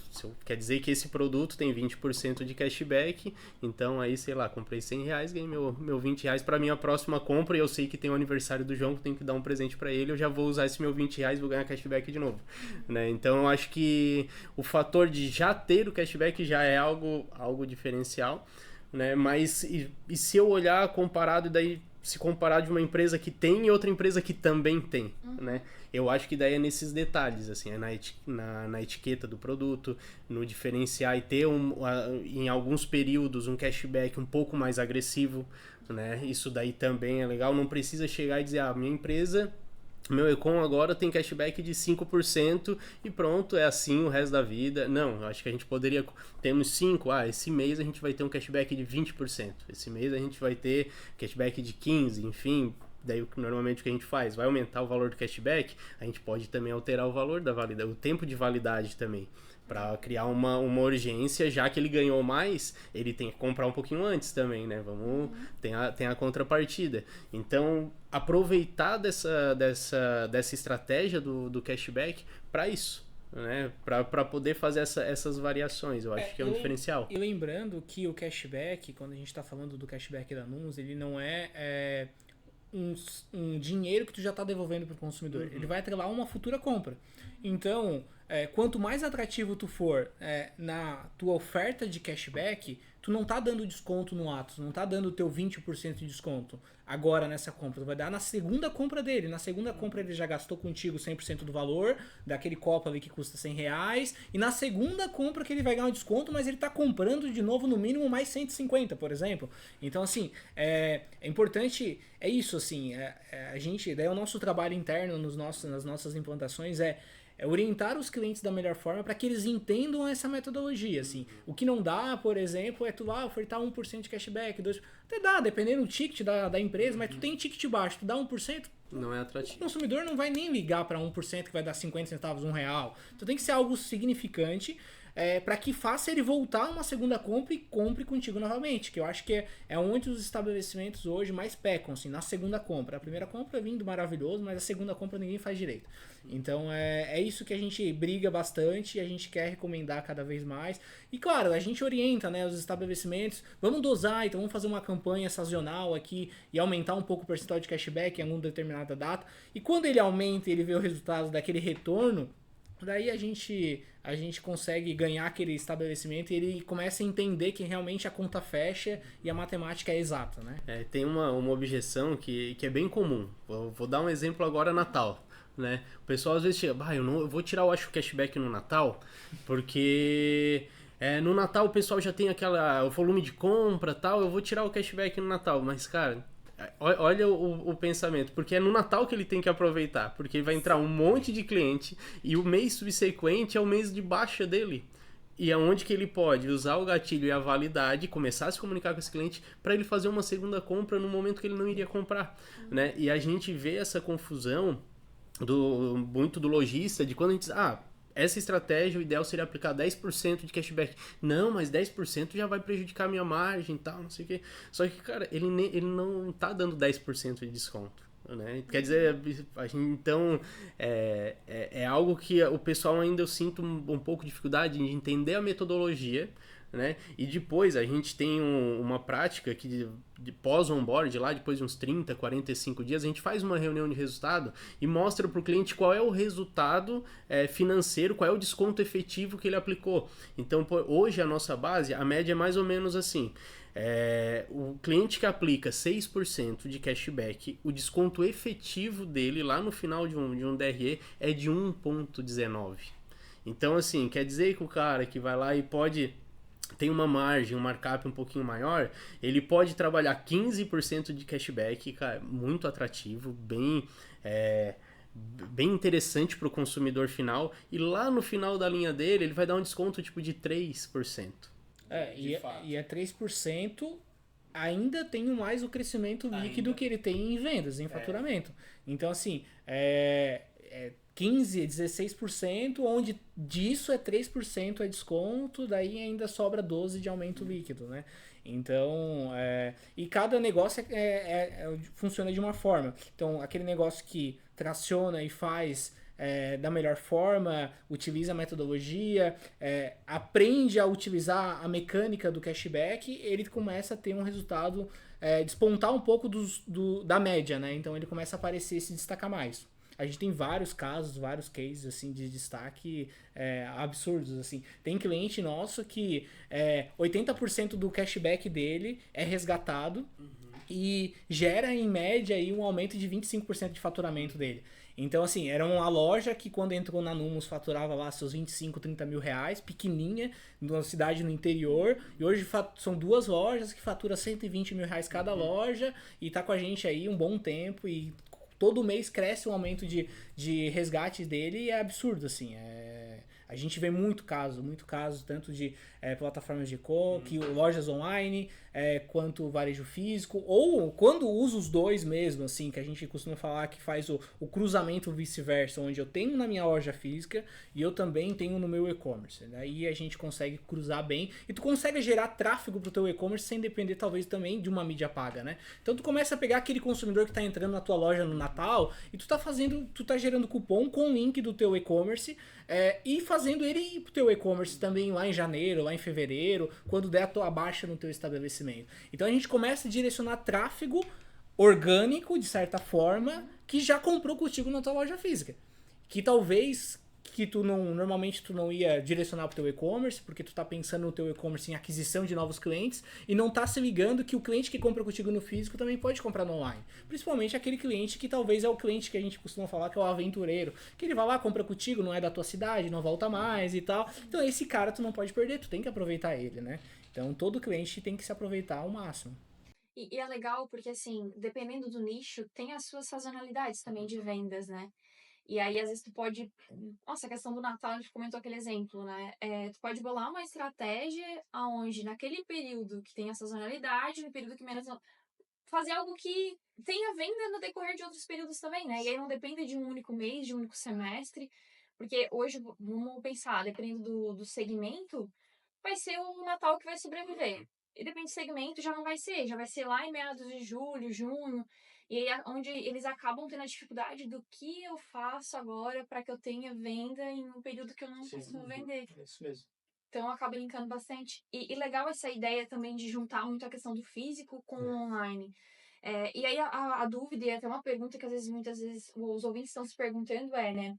quer dizer que esse produto tem 20% de cashback, então aí, sei lá, comprei R$100, ganhei meu R$20 para minha próxima compra e eu sei que tem o aniversário do João, que tem que dar um presente para ele, eu já vou usar esse meu R$20 e vou ganhar cashback de novo, né? Então, eu acho que o fator de já ter o cashback já é algo diferencial, né? Mas e se eu olhar comparado, daí se comparar de uma empresa que tem e outra empresa que também tem, né? Eu acho que daí é nesses detalhes, assim, é na etiqueta do produto, no diferenciar e ter em alguns períodos um cashback um pouco mais agressivo, né? Isso daí também é legal, não precisa chegar e dizer, minha empresa, meu e-com agora tem cashback de 5% e pronto, é assim o resto da vida. Não, eu acho que a gente poderia, temos 5, esse mês a gente vai ter um cashback de 20%, esse mês a gente vai ter cashback de 15%, enfim. Daí, normalmente, o que a gente faz? Vai aumentar o valor do cashback, a gente pode também alterar o valor da validade, o tempo de validade também, para criar uma urgência, já que ele ganhou mais, ele tem que comprar um pouquinho antes também, né? Tem a contrapartida. Então, aproveitar dessa estratégia do cashback para isso, né? Para poder fazer essas variações, eu acho que é um diferencial. E lembrando que o cashback, quando a gente está falando do cashback da Nuns, ele não é um dinheiro que tu já está devolvendo para o consumidor. Ele vai atrelar uma futura compra. Então, quanto mais atrativo tu for na tua oferta de cashback, tu não tá dando desconto no ato, tu não tá dando o teu 20% de desconto agora nessa compra, tu vai dar na segunda compra dele. Na segunda compra ele já gastou contigo 100% do valor daquele copo ali que custa R$100, e na segunda compra que ele vai ganhar um desconto, mas ele tá comprando de novo no mínimo mais 150, por exemplo. Então, assim, é importante, é isso, assim, a gente, daí o nosso trabalho interno nas nossas implantações é orientar os clientes da melhor forma para que eles entendam essa metodologia, assim. O que não dá, por exemplo, é tu lá ofertar 1% de cashback, 2%, até dá, dependendo do ticket da empresa, mas tu tem ticket baixo, tu dá 1%, não é atrativo. O consumidor não vai nem ligar para 1% que vai dar 50 centavos, R$1. Então tem que ser algo significante, para que faça ele voltar uma segunda compra e compre contigo novamente, que eu acho que é onde os estabelecimentos hoje mais pecam, assim, na segunda compra. A primeira compra é lindo, maravilhoso, mas a segunda compra ninguém faz direito. Então é isso que a gente briga bastante e a gente quer recomendar cada vez mais. E claro, a gente orienta, né, os estabelecimentos, vamos dosar, então vamos fazer uma campanha sazonal aqui e aumentar um pouco o percentual de cashback em alguma determinada data. E quando ele aumenta e ele vê o resultado daquele retorno, daí a gente consegue ganhar aquele estabelecimento e ele começa a entender que realmente a conta fecha e a matemática é exata, né? Tem uma objeção que é bem comum. Vou dar um exemplo agora, Natal, né? O pessoal às vezes chega, eu vou tirar o cashback no Natal, porque no Natal o pessoal já tem o volume de compra e tal, eu vou tirar o cashback no Natal, mas cara... Olha o pensamento, porque é no Natal que ele tem que aproveitar, porque vai entrar um monte de cliente e o mês subsequente é o mês de baixa dele. E aonde que ele pode usar o gatilho e a validade, começar a se comunicar com esse cliente para ele fazer uma segunda compra no momento que ele não iria comprar, né? E a gente vê essa confusão muito do lojista, de quando a gente diz, essa estratégia, o ideal seria aplicar 10% de cashback. Não, mas 10% já vai prejudicar a minha margem e tal, não sei o quê. Só que, cara, ele não tá dando 10% de desconto. Né? Quer dizer, então é algo que o pessoal ainda eu sinto um pouco de dificuldade de entender a metodologia, né? E depois a gente tem uma prática que de pós-onboard, lá depois de uns 30, 45 dias, a gente faz uma reunião de resultado e mostra para o cliente qual é o resultado financeiro, qual é o desconto efetivo que ele aplicou. Então, hoje a nossa base, a média é mais ou menos assim. O cliente que aplica 6% de cashback, o desconto efetivo dele lá no final de um DRE é de 1,19. Então, assim, quer dizer que o cara que vai lá e tem uma margem, um markup um pouquinho maior, ele pode trabalhar 15% de cashback, cara, muito atrativo, bem interessante para o consumidor final, e lá no final da linha dele, ele vai dar um desconto tipo de 3%. E é 3%, ainda tem mais o crescimento líquido que ele tem em vendas, em faturamento. Então, assim, 15%, 16%, onde disso 3% é desconto, daí ainda sobra 12% de aumento líquido, né? Então, e cada negócio funciona de uma forma. Então, aquele negócio que traciona e faz da melhor forma, utiliza a metodologia, aprende a utilizar a mecânica do cashback, ele começa a ter um resultado, despontar um pouco da média, né? Então ele começa a aparecer e se destacar mais. A gente tem vários casos, vários cases assim, de destaque absurdos. Assim. Tem cliente nosso que 80% do cashback dele é resgatado e gera em média aí, um aumento de 25% de faturamento dele. Então, assim, era uma loja que quando entrou na Numos faturava lá seus 25, 30 mil reais, pequenininha, numa cidade no interior, e hoje são 2 lojas que faturam 120 mil reais cada loja, e tá com a gente aí um bom tempo, e todo mês cresce o aumento de resgates dele, e é absurdo, assim, a gente vê muito caso, tanto de plataformas de que lojas online, quanto varejo físico, ou quando usa os dois mesmo, assim, que a gente costuma falar que faz o cruzamento vice-versa, onde eu tenho na minha loja física e eu também tenho no meu e-commerce. Daí a gente consegue cruzar bem e tu consegue gerar tráfego pro teu e-commerce sem depender talvez também de uma mídia paga, né? Então tu começa a pegar aquele consumidor que tá entrando na tua loja no Natal e tu tá gerando cupom com o link do teu e-commerce e fazendo ele ir pro teu e-commerce também lá em janeiro, lá em fevereiro, quando der a tua baixa no teu estabelecimento. Então a gente começa a direcionar tráfego orgânico, de certa forma, que já comprou contigo na tua loja física. Que talvez que normalmente tu não ia direcionar pro teu e-commerce, porque tu tá pensando no teu e-commerce em aquisição de novos clientes e não tá se ligando que o cliente que compra contigo no físico também pode comprar no online. Principalmente aquele cliente que talvez é o cliente que a gente costuma falar que é o aventureiro, que ele vai lá, compra contigo, não é da tua cidade, não volta mais e tal. Então esse cara tu não pode perder, tu tem que aproveitar ele, né? Então todo cliente tem que se aproveitar ao máximo. E é legal porque, assim, dependendo do nicho, tem as suas sazonalidades também de vendas, né? E aí, às vezes, tu pode... Nossa, a questão do Natal, a gente comentou aquele exemplo, né? Tu pode bolar uma estratégia aonde, naquele período que tem a sazonalidade, no período que menos... Fazer algo que tenha venda no decorrer de outros períodos também, né? E aí não depende de um único mês, de um único semestre. Porque hoje, vamos pensar, dependendo do segmento, vai ser o Natal que vai sobreviver. E depende do segmento, já não vai ser. Já vai ser lá em meados de julho, junho. E aí, onde eles acabam tendo a dificuldade do que eu faço agora para que eu tenha venda em um período que eu não costumo vender. É isso mesmo. Então, acaba linkando bastante. E legal essa ideia também de juntar muito a questão do físico com o online. E aí, a dúvida e até uma pergunta que muitas vezes os ouvintes estão se perguntando né?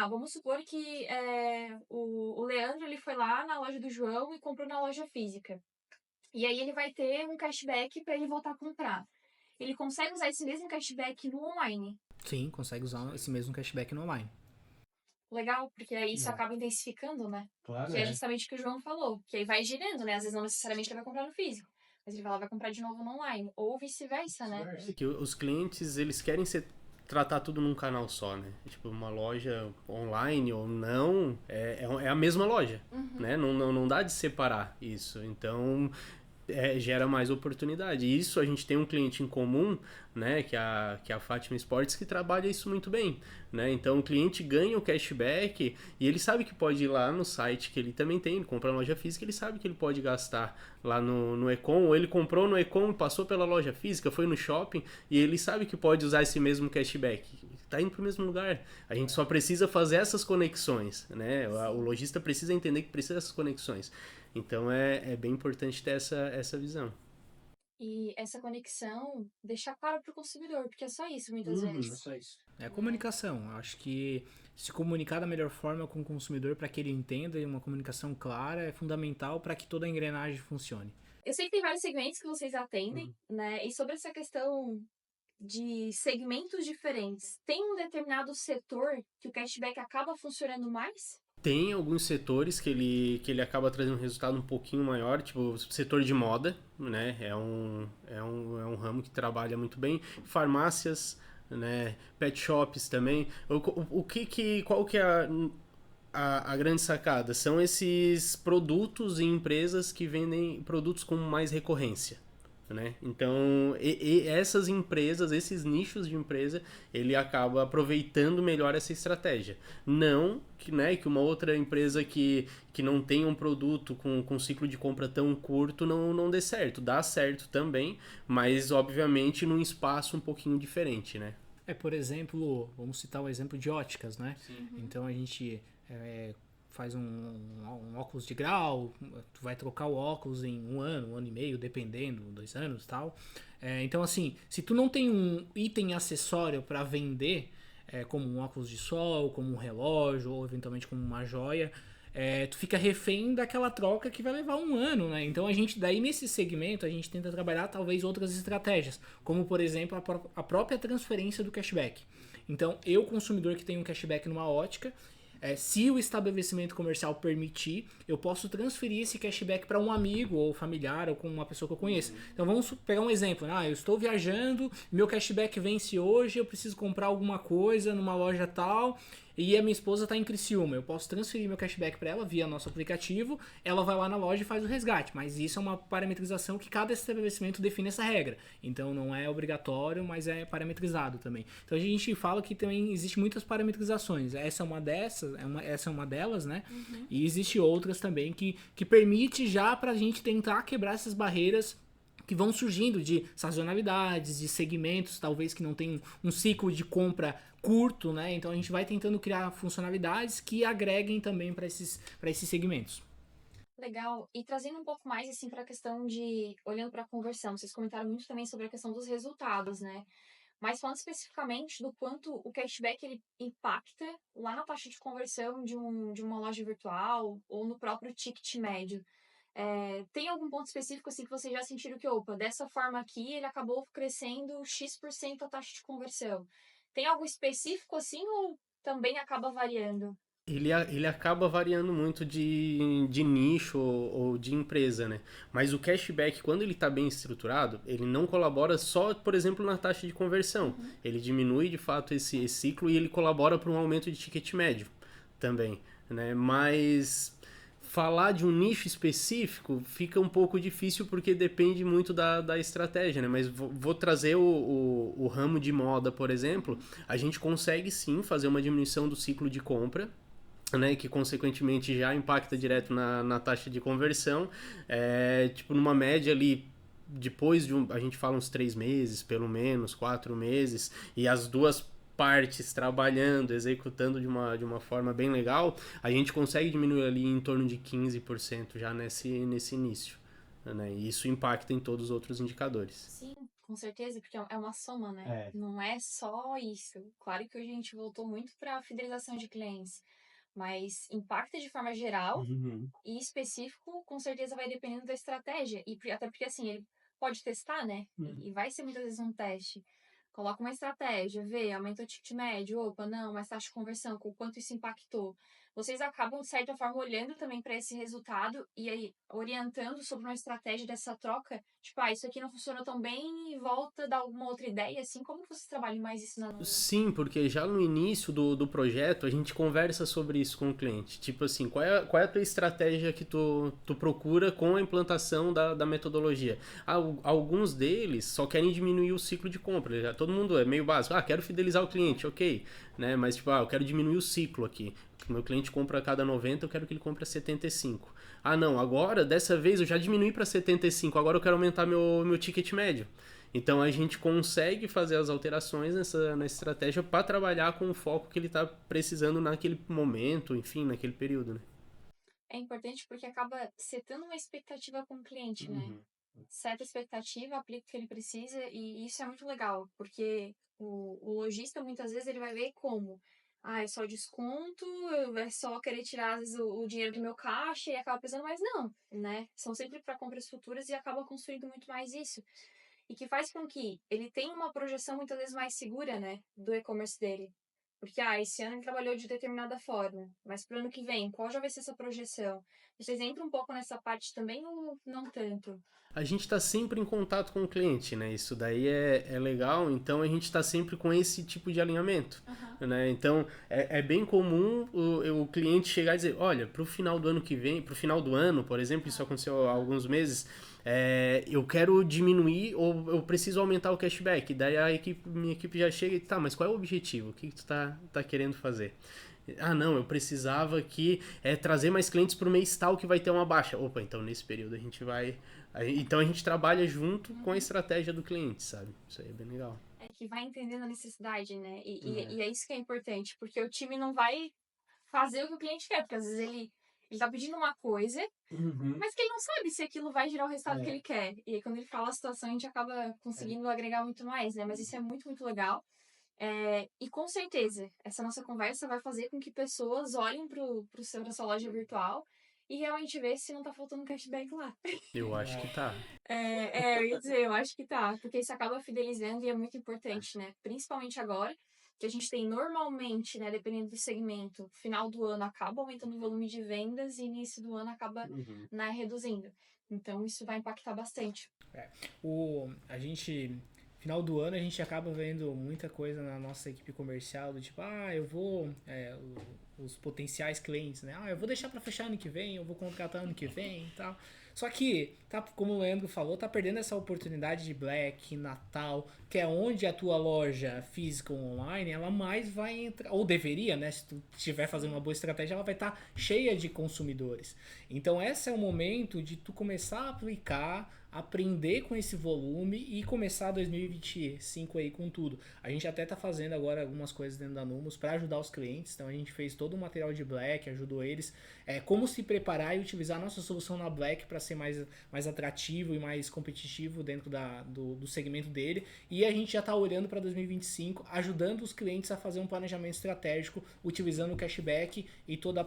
Vamos supor que o Leandro ele foi lá na loja do João e comprou na loja física. E aí ele vai ter um cashback para ele voltar a comprar. Ele consegue usar esse mesmo cashback no online? Sim, consegue usar esse mesmo cashback no online. Legal, porque aí isso acaba intensificando, né? Claro, que é justamente o que o João falou. Que aí vai girando, né? Às vezes não necessariamente ele vai comprar no físico. Mas ele vai lá vai comprar de novo no online. Ou vice-versa, né? Que os clientes, eles querem ser tratar tudo num canal só, né? Tipo, uma loja online ou não, é a mesma loja, né? Não dá de separar isso. Então, gera mais oportunidade. E isso a gente tem um cliente em comum, né, que é a Fátima Sports, que trabalha isso muito bem, né? Então o cliente ganha o cashback e ele sabe que pode ir lá no site que ele também tem, ele compra na loja física, ele sabe que ele pode gastar lá no Ecom, ou ele comprou no Ecom, passou pela loja física, foi no shopping e ele sabe que pode usar esse mesmo cashback. Tá indo para o mesmo lugar. A gente só precisa fazer essas conexões, né? O lojista precisa entender que precisa dessas conexões. Então é bem importante ter essa visão. E essa conexão deixar claro para o consumidor, porque é só isso muitas Uhum. vezes. Só isso. É Né? comunicação. Acho que se comunicar da melhor forma com o consumidor para que ele entenda e uma comunicação clara é fundamental para que toda a engrenagem funcione. Eu sei que tem vários segmentos que vocês atendem, Uhum. né? E sobre essa questão de segmentos diferentes, tem um determinado setor que o cashback acaba funcionando mais? Tem alguns setores que ele acaba trazendo um resultado um pouquinho maior, tipo o setor de moda, né? É um ramo que trabalha muito bem. Farmácias, né? Pet shops também. Qual que é a grande sacada? São esses produtos e empresas que vendem produtos com mais recorrência. Né? Então, essas empresas, esses nichos de empresa, ele acaba aproveitando melhor essa estratégia. Não que, né, que uma outra empresa que não tem um produto com ciclo de compra tão curto não dê certo. Dá certo também, mas obviamente num espaço um pouquinho diferente, né? Por exemplo, vamos citar o exemplo de óticas, né? Sim. Então a gente faz um óculos de grau, tu vai trocar o óculos em um ano e meio, dependendo, 2 anos e tal. Então assim, se tu não tem um item acessório para vender, como um óculos de sol, como um relógio, ou eventualmente como uma joia, tu fica refém daquela troca que vai levar um ano, né? Então a gente, daí nesse segmento, a gente tenta trabalhar talvez outras estratégias, como por exemplo a própria transferência do cashback. Então eu, consumidor que tem um cashback numa ótica, se o estabelecimento comercial permitir, eu posso transferir esse cashback para um amigo ou familiar ou com uma pessoa que eu conheço. Então vamos pegar um exemplo. Eu estou viajando, meu cashback vence hoje, eu preciso comprar alguma coisa numa loja tal e a minha esposa está em Criciúma. Eu posso transferir meu cashback para ela via nosso aplicativo, ela vai lá na loja e faz o resgate. Mas isso é uma parametrização que cada estabelecimento define essa regra. Então não é obrigatório, mas é parametrizado também. Então a gente fala que também existe muitas parametrizações. Essa é uma dessas, essa é uma delas, né? E existe outras também que permite já para a gente tentar quebrar essas barreiras que vão surgindo de sazonalidades, de segmentos, talvez que não tem um ciclo de compra curto, né? Então a gente vai tentando criar funcionalidades que agreguem também para esses segmentos. Legal. E trazendo um pouco mais assim para a questão de olhando para a conversão, vocês comentaram muito também sobre a questão dos resultados, né? Mas falando especificamente do quanto o cashback ele impacta lá na taxa de conversão de uma loja virtual ou no próprio ticket médio. Tem algum ponto específico assim que vocês já sentiram que, opa, dessa forma aqui ele acabou crescendo X% a taxa de conversão? Tem algo específico assim ou também acaba variando? Ele acaba variando muito de nicho ou de empresa, né? Mas o cashback, quando ele está bem estruturado, ele não colabora só, por exemplo, na taxa de conversão. Ele diminui, de fato, esse ciclo e ele colabora para um aumento de ticket médio também, né? Mas falar de um nicho específico fica um pouco difícil porque depende muito da estratégia, né? Mas vou trazer o ramo de moda, por exemplo. A gente consegue sim fazer uma diminuição do ciclo de compra, né, que consequentemente já impacta direto na taxa de conversão, tipo numa média ali, depois a gente fala uns 3 meses, pelo menos 4 meses, e as duas partes trabalhando, executando de uma forma bem legal, a gente consegue diminuir ali em torno de 15% já nesse início, né, e isso impacta em todos os outros indicadores. Sim, com certeza, porque é uma soma, né? É. Não é só isso. Claro que hoje a gente voltou muito para a fidelização de clientes, mas impacta de forma geral Uhum. e específico, com certeza vai dependendo da estratégia. Até porque assim, ele pode testar, né? E vai ser muitas vezes um teste. Coloca uma estratégia, vê, aumenta o ticket médio, opa, não, mas taxa de conversão, com quanto isso impactou. vocês acabam, de certa forma, olhando também para esse resultado e aí orientando sobre uma estratégia dessa troca. Tipo, isso aqui não funcionou tão bem e volta a dar alguma outra ideia, assim. Como que vocês trabalham mais isso na Numus? Sim, porque já no início do projeto a gente conversa sobre isso com o cliente. Tipo assim, qual é a tua estratégia que tu procura com a implantação da metodologia? Alguns deles só querem diminuir o ciclo de compra. Todo mundo é meio básico. Quero fidelizar o cliente, ok. Né? Mas tipo, eu quero diminuir o ciclo aqui. Meu cliente compra a cada 90, eu quero que ele compre a 75. Não, agora, dessa vez eu já diminui para 75, agora eu quero aumentar meu ticket médio. Então a gente consegue fazer as alterações nessa estratégia para trabalhar com o foco que ele está precisando naquele momento, enfim, naquele período, né? É importante porque acaba setando uma expectativa com o cliente, né? Uhum. Seta a expectativa, aplica o que ele precisa e isso é muito legal, porque o lojista muitas vezes ele vai ver como é só desconto, é só querer tirar às vezes, o dinheiro do meu caixa e acaba pensando, mas não, né? São sempre para compras futuras e acaba construindo muito mais isso. E que faz com que ele tenha uma projeção muitas vezes mais segura, né, do e-commerce dele. Porque, esse ano ele trabalhou de determinada forma, mas para o ano que vem, qual já vai ser essa projeção? Vocês entram um pouco nessa parte também ou não tanto? A gente está sempre em contato com o cliente, né? Isso daí é legal, então a gente está sempre com esse tipo de alinhamento, Aham. né? Então é bem comum o cliente chegar e dizer, olha, para o final do ano que vem, para o final do ano, por exemplo, isso aconteceu há alguns meses, eu quero diminuir ou eu preciso aumentar o cashback. Daí minha equipe já chega e mas qual é o objetivo? O que tu tá querendo fazer? Não, eu precisava aqui trazer mais clientes para o mês tal que vai ter uma baixa. Opa, então nesse período a gente vai. Então a gente trabalha junto com a estratégia do cliente, sabe? Isso aí é bem legal. É que vai entendendo a necessidade, né? É. E é isso que é importante, porque o time não vai fazer o que o cliente quer, porque às vezes ele tá pedindo uma coisa, Uhum. mas que ele não sabe se aquilo vai gerar o resultado que É. ele quer. E aí, quando ele fala a situação, a gente acaba conseguindo agregar muito mais, né? Mas isso é muito, muito legal. E com certeza, essa nossa conversa vai fazer com que pessoas olhem pra sua loja virtual e realmente ver se não tá faltando cashback lá. Eu acho que tá. Eu ia dizer, eu acho que tá, porque isso acaba fidelizando e é muito importante, né? Principalmente agora, que a gente tem normalmente, né, dependendo do segmento, final do ano acaba aumentando o volume de vendas e início do ano acaba, Uhum. né, reduzindo. Então isso vai impactar bastante. A gente, final do ano, a gente acaba vendo muita coisa na nossa equipe comercial, do tipo, eu vou, os potenciais clientes, né? Eu vou deixar para fechar ano que vem, eu vou contratar ano que vem e tal. Só que, como o Leandro falou, tá perdendo essa oportunidade de Black, Natal, que é onde a tua loja física ou online, ela mais vai entrar, ou deveria, né? Se tu estiver fazendo uma boa estratégia, ela vai estar cheia de consumidores. Então, esse é o momento de tu começar a aplicar, aprender com esse volume e começar 2025 aí com tudo. A gente até tá fazendo agora algumas coisas dentro da Numos para ajudar os clientes, então a gente fez todo o material de Black, ajudou eles como se preparar e utilizar a nossa solução na Black para ser mais atrativo e mais competitivo dentro do segmento dele, e a gente já tá olhando para 2025, ajudando os clientes a fazer um planejamento estratégico, utilizando o cashback e toda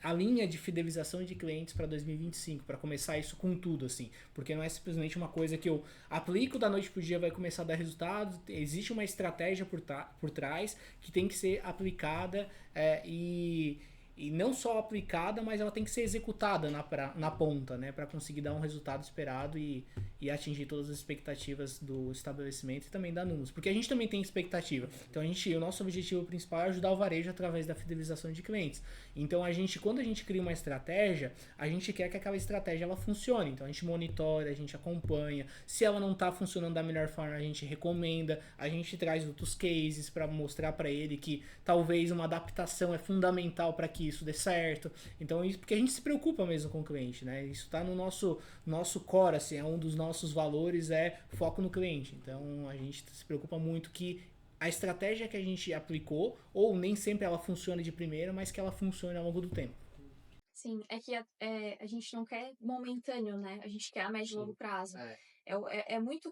a linha de fidelização de clientes para 2025, para começar isso com tudo, assim, porque não é simplesmente uma coisa que eu aplico da noite pro dia vai começar a dar resultados. Existe uma estratégia por trás que tem que ser aplicada e não só aplicada, mas ela tem que ser executada na ponta, né, para conseguir dar um resultado esperado e atingir todas as expectativas do estabelecimento e também da Numos, porque a gente também tem expectativa. Então o nosso objetivo principal é ajudar o varejo através da fidelização de clientes. Então quando a gente cria uma estratégia, a gente quer que aquela estratégia ela funcione. Então a gente monitora, a gente acompanha. Se ela não está funcionando da melhor forma, a gente recomenda, a gente traz outros cases para mostrar para ele que talvez uma adaptação é fundamental para que isso dê certo. Então isso porque a gente se preocupa mesmo com o cliente, né? Isso está no nosso core, assim, é um dos nossos valores foco no cliente. Então a gente se preocupa muito que a estratégia que a gente aplicou, ou nem sempre ela funciona de primeira, mas que ela funcione ao longo do tempo. Sim, é que a gente não quer momentâneo, né? A gente quer a médio e longo prazo.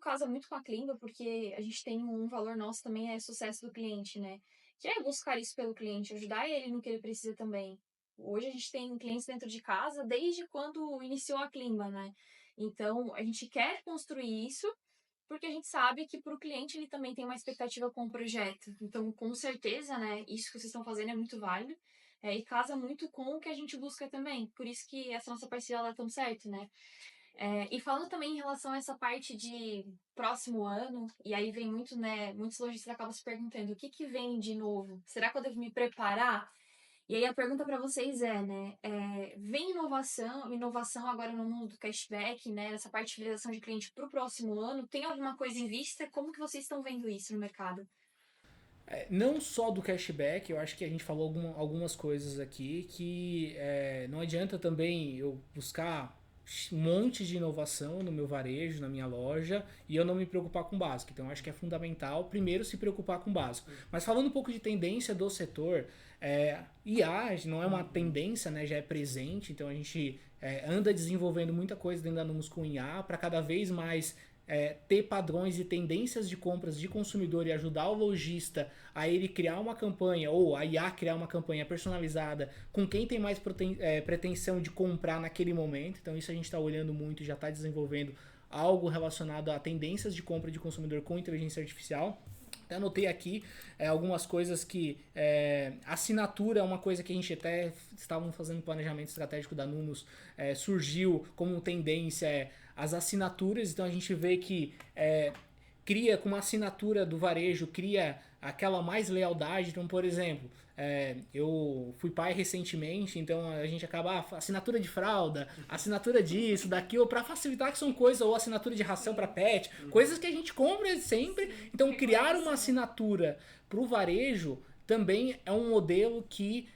Casa muito com a Climba, porque a gente tem um valor nosso também, é sucesso do cliente, né? Que é buscar isso pelo cliente, ajudar ele no que ele precisa também. Hoje a gente tem clientes dentro de casa desde quando iniciou a Climba, né? Então, a gente quer construir isso, porque a gente sabe que para o cliente ele também tem uma expectativa com o projeto. Então, com certeza, né, isso que vocês estão fazendo é muito válido. e casa muito com o que a gente busca também. Por isso que essa nossa parceria dá tão certo, né? E falando também em relação a essa parte de próximo ano, e aí vem muito, né? Muitos lojistas acabam se perguntando: o que que vem de novo? Será que eu devo me preparar? E aí a pergunta para vocês né? Vem inovação agora no mundo do cashback, né? Nessa parte de fidelização de cliente para o próximo ano? Tem alguma coisa em vista? Como que vocês estão vendo isso no mercado? Não só do cashback, eu acho que a gente falou algumas coisas aqui que não adianta também eu buscar um monte de inovação no meu varejo, na minha loja, e eu não me preocupar com o básico. Então acho que é fundamental primeiro se preocupar com o básico. Mas falando um pouco de tendência do setor, IA não é uma tendência, né, já é presente, então a gente anda desenvolvendo muita coisa dentro da Numus com IA para cada vez mais ter padrões e tendências de compras de consumidor e ajudar o lojista a ele criar uma campanha ou a IA criar uma campanha personalizada com quem tem mais pretensão de comprar naquele momento. Então isso a gente está olhando muito e já está desenvolvendo algo relacionado a tendências de compra de consumidor com inteligência artificial. Eu anotei aqui algumas coisas que assinatura é uma coisa que a gente até estavam fazendo planejamento estratégico da Numos, surgiu como tendência as assinaturas. Então a gente vê que cria com uma assinatura do varejo, cria aquela mais lealdade. Então, por exemplo, eu fui pai recentemente, então a gente acaba assinatura de fralda, assinatura disso, daquilo, para facilitar, que são coisas, ou assinatura de ração para pet, coisas que a gente compra sempre. Então criar uma assinatura para o varejo também é um modelo que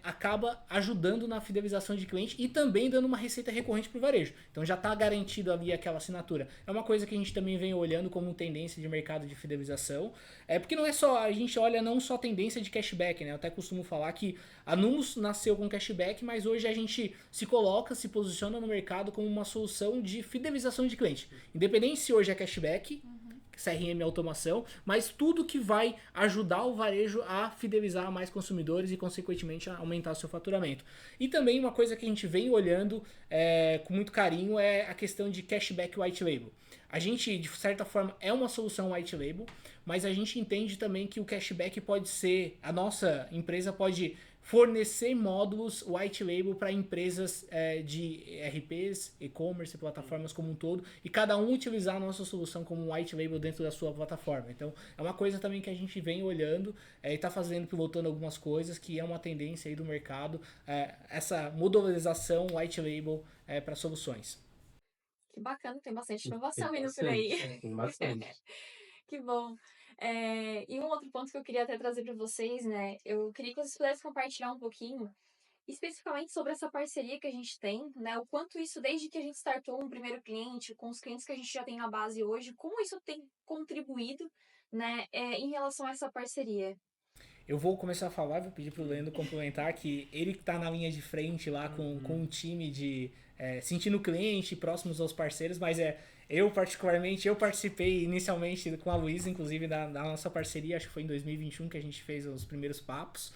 acaba ajudando na fidelização de cliente e também dando uma receita recorrente para o varejo. Então já está garantido ali aquela assinatura. É uma coisa que a gente também vem olhando como tendência de mercado de fidelização. Porque não é só, a gente olha não só tendência de cashback, né? Eu até costumo falar que a Numos nasceu com cashback, mas hoje a gente se posiciona no mercado como uma solução de fidelização de cliente. Independente se hoje é cashback, CRM automação, mas tudo que vai ajudar o varejo a fidelizar mais consumidores e, consequentemente, a aumentar o seu faturamento. E também uma coisa que a gente vem olhando com muito carinho é a questão de cashback white label. A gente, de certa forma, é uma solução white label, mas a gente entende também que o cashback pode ser, a nossa empresa pode fornecer módulos white label para empresas de RPs, e-commerce, plataformas como um todo, e cada um utilizar a nossa solução como um white label dentro da sua plataforma. Então, é uma coisa também que a gente vem olhando e está fazendo, pivotando algumas coisas, que é uma tendência aí do mercado, essa modularização white label para soluções. Que bacana, tem bastante inovação Tem vindo por aí. bastante, tem bastante. Que bom. E um outro ponto que eu queria até trazer para vocês, né? Eu queria que vocês pudessem compartilhar um pouquinho, especificamente sobre essa parceria que a gente tem, né? O quanto isso, desde que a gente startou um primeiro cliente, com os clientes que a gente já tem na base hoje, como isso tem contribuído, né, em relação a essa parceria. Eu vou começar a falar, vou pedir pro Leandro complementar, que ele que tá na linha de frente lá com um time de sentindo o cliente, próximos aos parceiros, mas eu particularmente, eu participei inicialmente com a Luísa, inclusive da nossa parceria, acho que foi em 2021 que a gente fez os primeiros papos.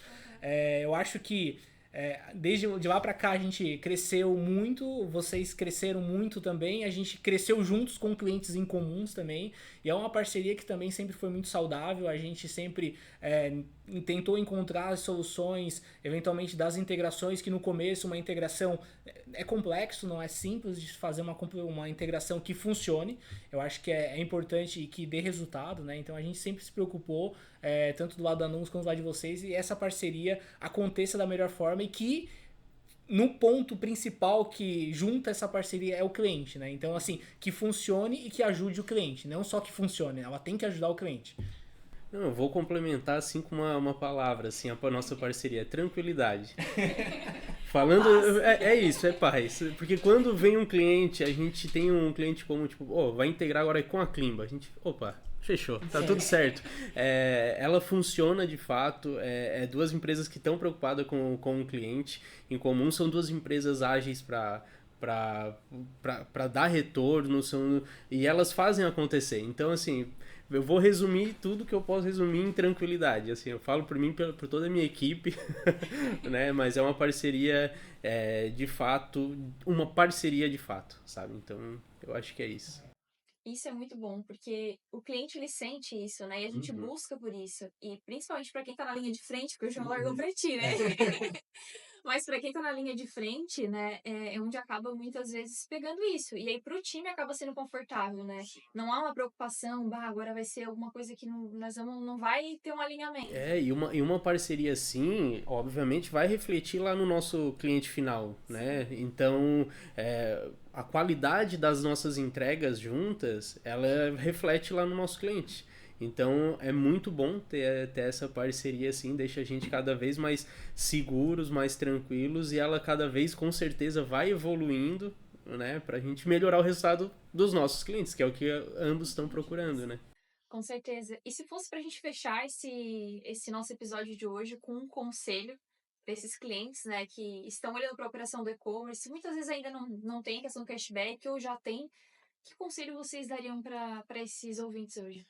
Eu acho que desde de lá pra cá a gente cresceu muito, vocês cresceram muito também, a gente cresceu juntos com clientes em comuns também, e é uma parceria que também sempre foi muito saudável. A gente sempre tentou encontrar as soluções, eventualmente das integrações, que no começo uma integração é complexo, não é simples de fazer uma integração que funcione. Eu acho que é importante e que dê resultado, né? Então a gente sempre se preocupou, tanto do lado da Numus quanto do lado de vocês, e essa parceria aconteça da melhor forma, e que no ponto principal que junta essa parceria é o cliente, né? Então, assim, que funcione e que ajude o cliente, não só que funcione, ela tem que ajudar o cliente. Não, eu vou complementar assim com uma palavra, assim, a nossa parceria, tranquilidade. Falando, é isso, é paz. Porque quando vem um cliente, a gente tem um cliente como, tipo, vai integrar agora com a Klimba. A gente, fechou, tá tudo certo. Ela funciona de fato, duas empresas que estão preocupadas com o cliente em comum, são duas empresas ágeis para dar retorno, e elas fazem acontecer. Então, assim, eu vou resumir tudo que eu posso resumir em tranquilidade. Assim, eu falo por mim, por toda a minha equipe, né? Mas é uma parceria de fato, sabe? Então, eu acho que é isso. Isso é muito bom, porque o cliente ele sente isso, né? E a gente Uhum. busca por isso. E principalmente para quem tá na linha de frente, porque o João largou pra ti, né? Mas para quem tá na linha de frente, né, é onde acaba muitas vezes pegando isso. E aí pro time acaba sendo confortável, né? Não há uma preocupação, bah, agora vai ser alguma coisa que não vai ter um alinhamento. E uma parceria assim, obviamente, vai refletir lá no nosso cliente final, né? Então, a qualidade das nossas entregas juntas, ela reflete lá no nosso cliente. Então, é muito bom ter essa parceria assim, deixa a gente cada vez mais seguros, mais tranquilos, e ela cada vez, com certeza, vai evoluindo, né? Pra gente melhorar o resultado dos nossos clientes, que é o que ambos estão procurando, né? Com certeza. E se fosse pra gente fechar esse nosso episódio de hoje com um conselho para esses clientes, né, que estão olhando para a operação do e-commerce, muitas vezes ainda não tem questão do cashback ou já tem, que conselho vocês dariam para esses ouvintes hoje?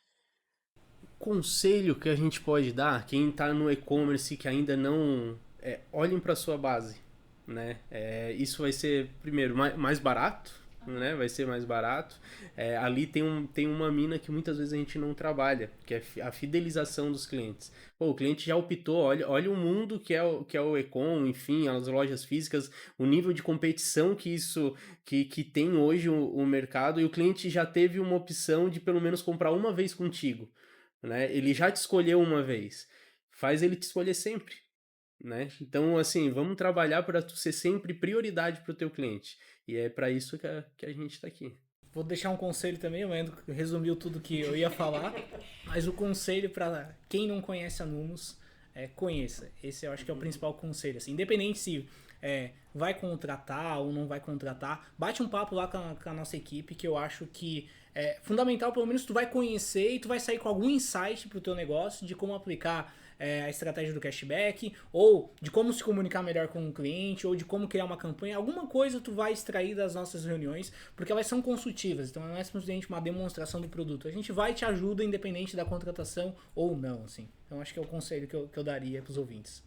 Conselho que a gente pode dar, quem está no e-commerce que ainda não... olhem para sua base, né? Isso vai ser, primeiro, mais barato, né? Vai ser mais barato. Ali tem uma mina que muitas vezes a gente não trabalha, que é a fidelização dos clientes. Pô, o cliente já optou, olha o mundo que é o e-com, enfim, as lojas físicas, o nível de competição que isso que tem hoje o mercado, e o cliente já teve uma opção de pelo menos comprar uma vez contigo, né? Ele já te escolheu uma vez, faz ele te escolher sempre, né? Então, assim, vamos trabalhar para tu ser sempre prioridade para o teu cliente. E é para isso que a gente está aqui. Vou deixar um conselho também, o Endo resumiu tudo que eu ia falar, mas o conselho para quem não conhece a Numos conheça. Esse eu acho que é o principal conselho. Assim, independente se vai contratar ou não vai contratar, bate um papo lá com a nossa equipe, que eu acho que é fundamental, pelo menos tu vai conhecer e tu vai sair com algum insight pro teu negócio de como aplicar a estratégia do cashback, ou de como se comunicar melhor com o cliente, ou de como criar uma campanha. Alguma coisa tu vai extrair das nossas reuniões, porque elas são consultivas, então não é simplesmente uma demonstração do produto. A gente vai e te ajuda independente da contratação ou não, assim. Então acho que é o conselho que eu daria pros ouvintes.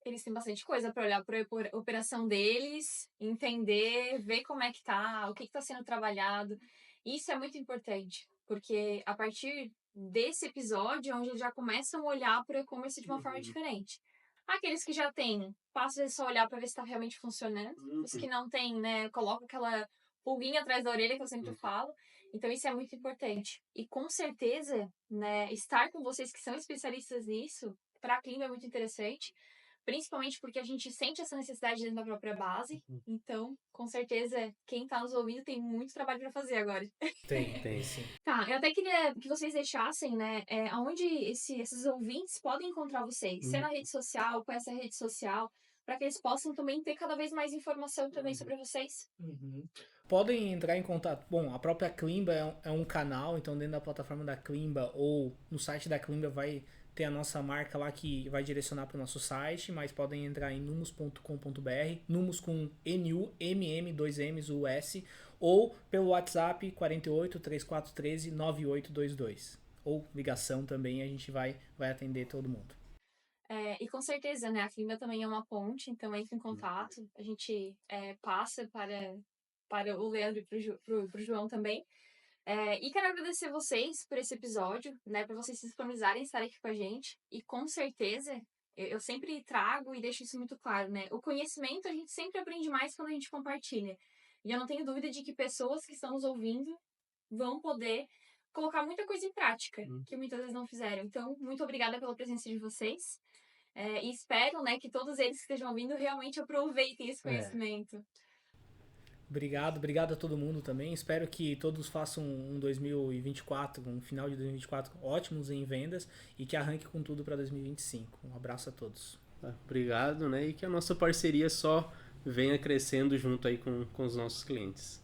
Eles têm bastante coisa para olhar para a operação deles, entender, ver como é que tá, o que está sendo trabalhado. Isso é muito importante, porque a partir desse episódio, é onde eles já começam a olhar para o e-commerce de uma forma diferente. Aqueles que já têm, passa a só olhar para ver se está realmente funcionando. Os que não têm, né, colocam aquela pulguinha atrás da orelha que eu sempre falo. Então isso é muito importante. E com certeza, né, estar com vocês que são especialistas nisso, para a Klimb é muito interessante. Principalmente porque a gente sente essa necessidade dentro da própria base. Então, com certeza, quem tá nos ouvindo tem muito trabalho para fazer agora. Tem sim. Tá, eu até queria que vocês deixassem, né, aonde esses ouvintes podem encontrar vocês. Se é na rede social, qual é essa rede social, para que eles possam também ter cada vez mais informação também sobre vocês. Uhum. Podem entrar em contato. Bom, a própria Klimba é um canal, então dentro da plataforma da Klimba ou no site da Klimba vai ter a nossa marca lá que vai direcionar para o nosso site, mas podem entrar em numos.com.br, numos com N-U-M-M, 2 M's, U-S, ou pelo WhatsApp 48 3413 9822. Ou ligação também, a gente vai atender todo mundo. E com certeza, né, a Klimba também é uma ponte, então entre em contato, a gente passa para o Leandro e pro João também. E quero agradecer vocês por esse episódio, né, por vocês se disponibilizarem em estar aqui com a gente. E com certeza, eu sempre trago e deixo isso muito claro, né? O conhecimento a gente sempre aprende mais quando a gente compartilha. E eu não tenho dúvida de que pessoas que estão nos ouvindo vão poder colocar muita coisa em prática, que muitas vezes não fizeram. Então, muito obrigada pela presença de vocês. E espero, né, que todos eles que estejam ouvindo realmente aproveitem esse conhecimento. Obrigado a todo mundo também. Espero que todos façam um 2024, um final de 2024 ótimos em vendas e que arranque com tudo para 2025. Um abraço a todos. Obrigado, né? E que a nossa parceria só venha crescendo junto aí com os nossos clientes.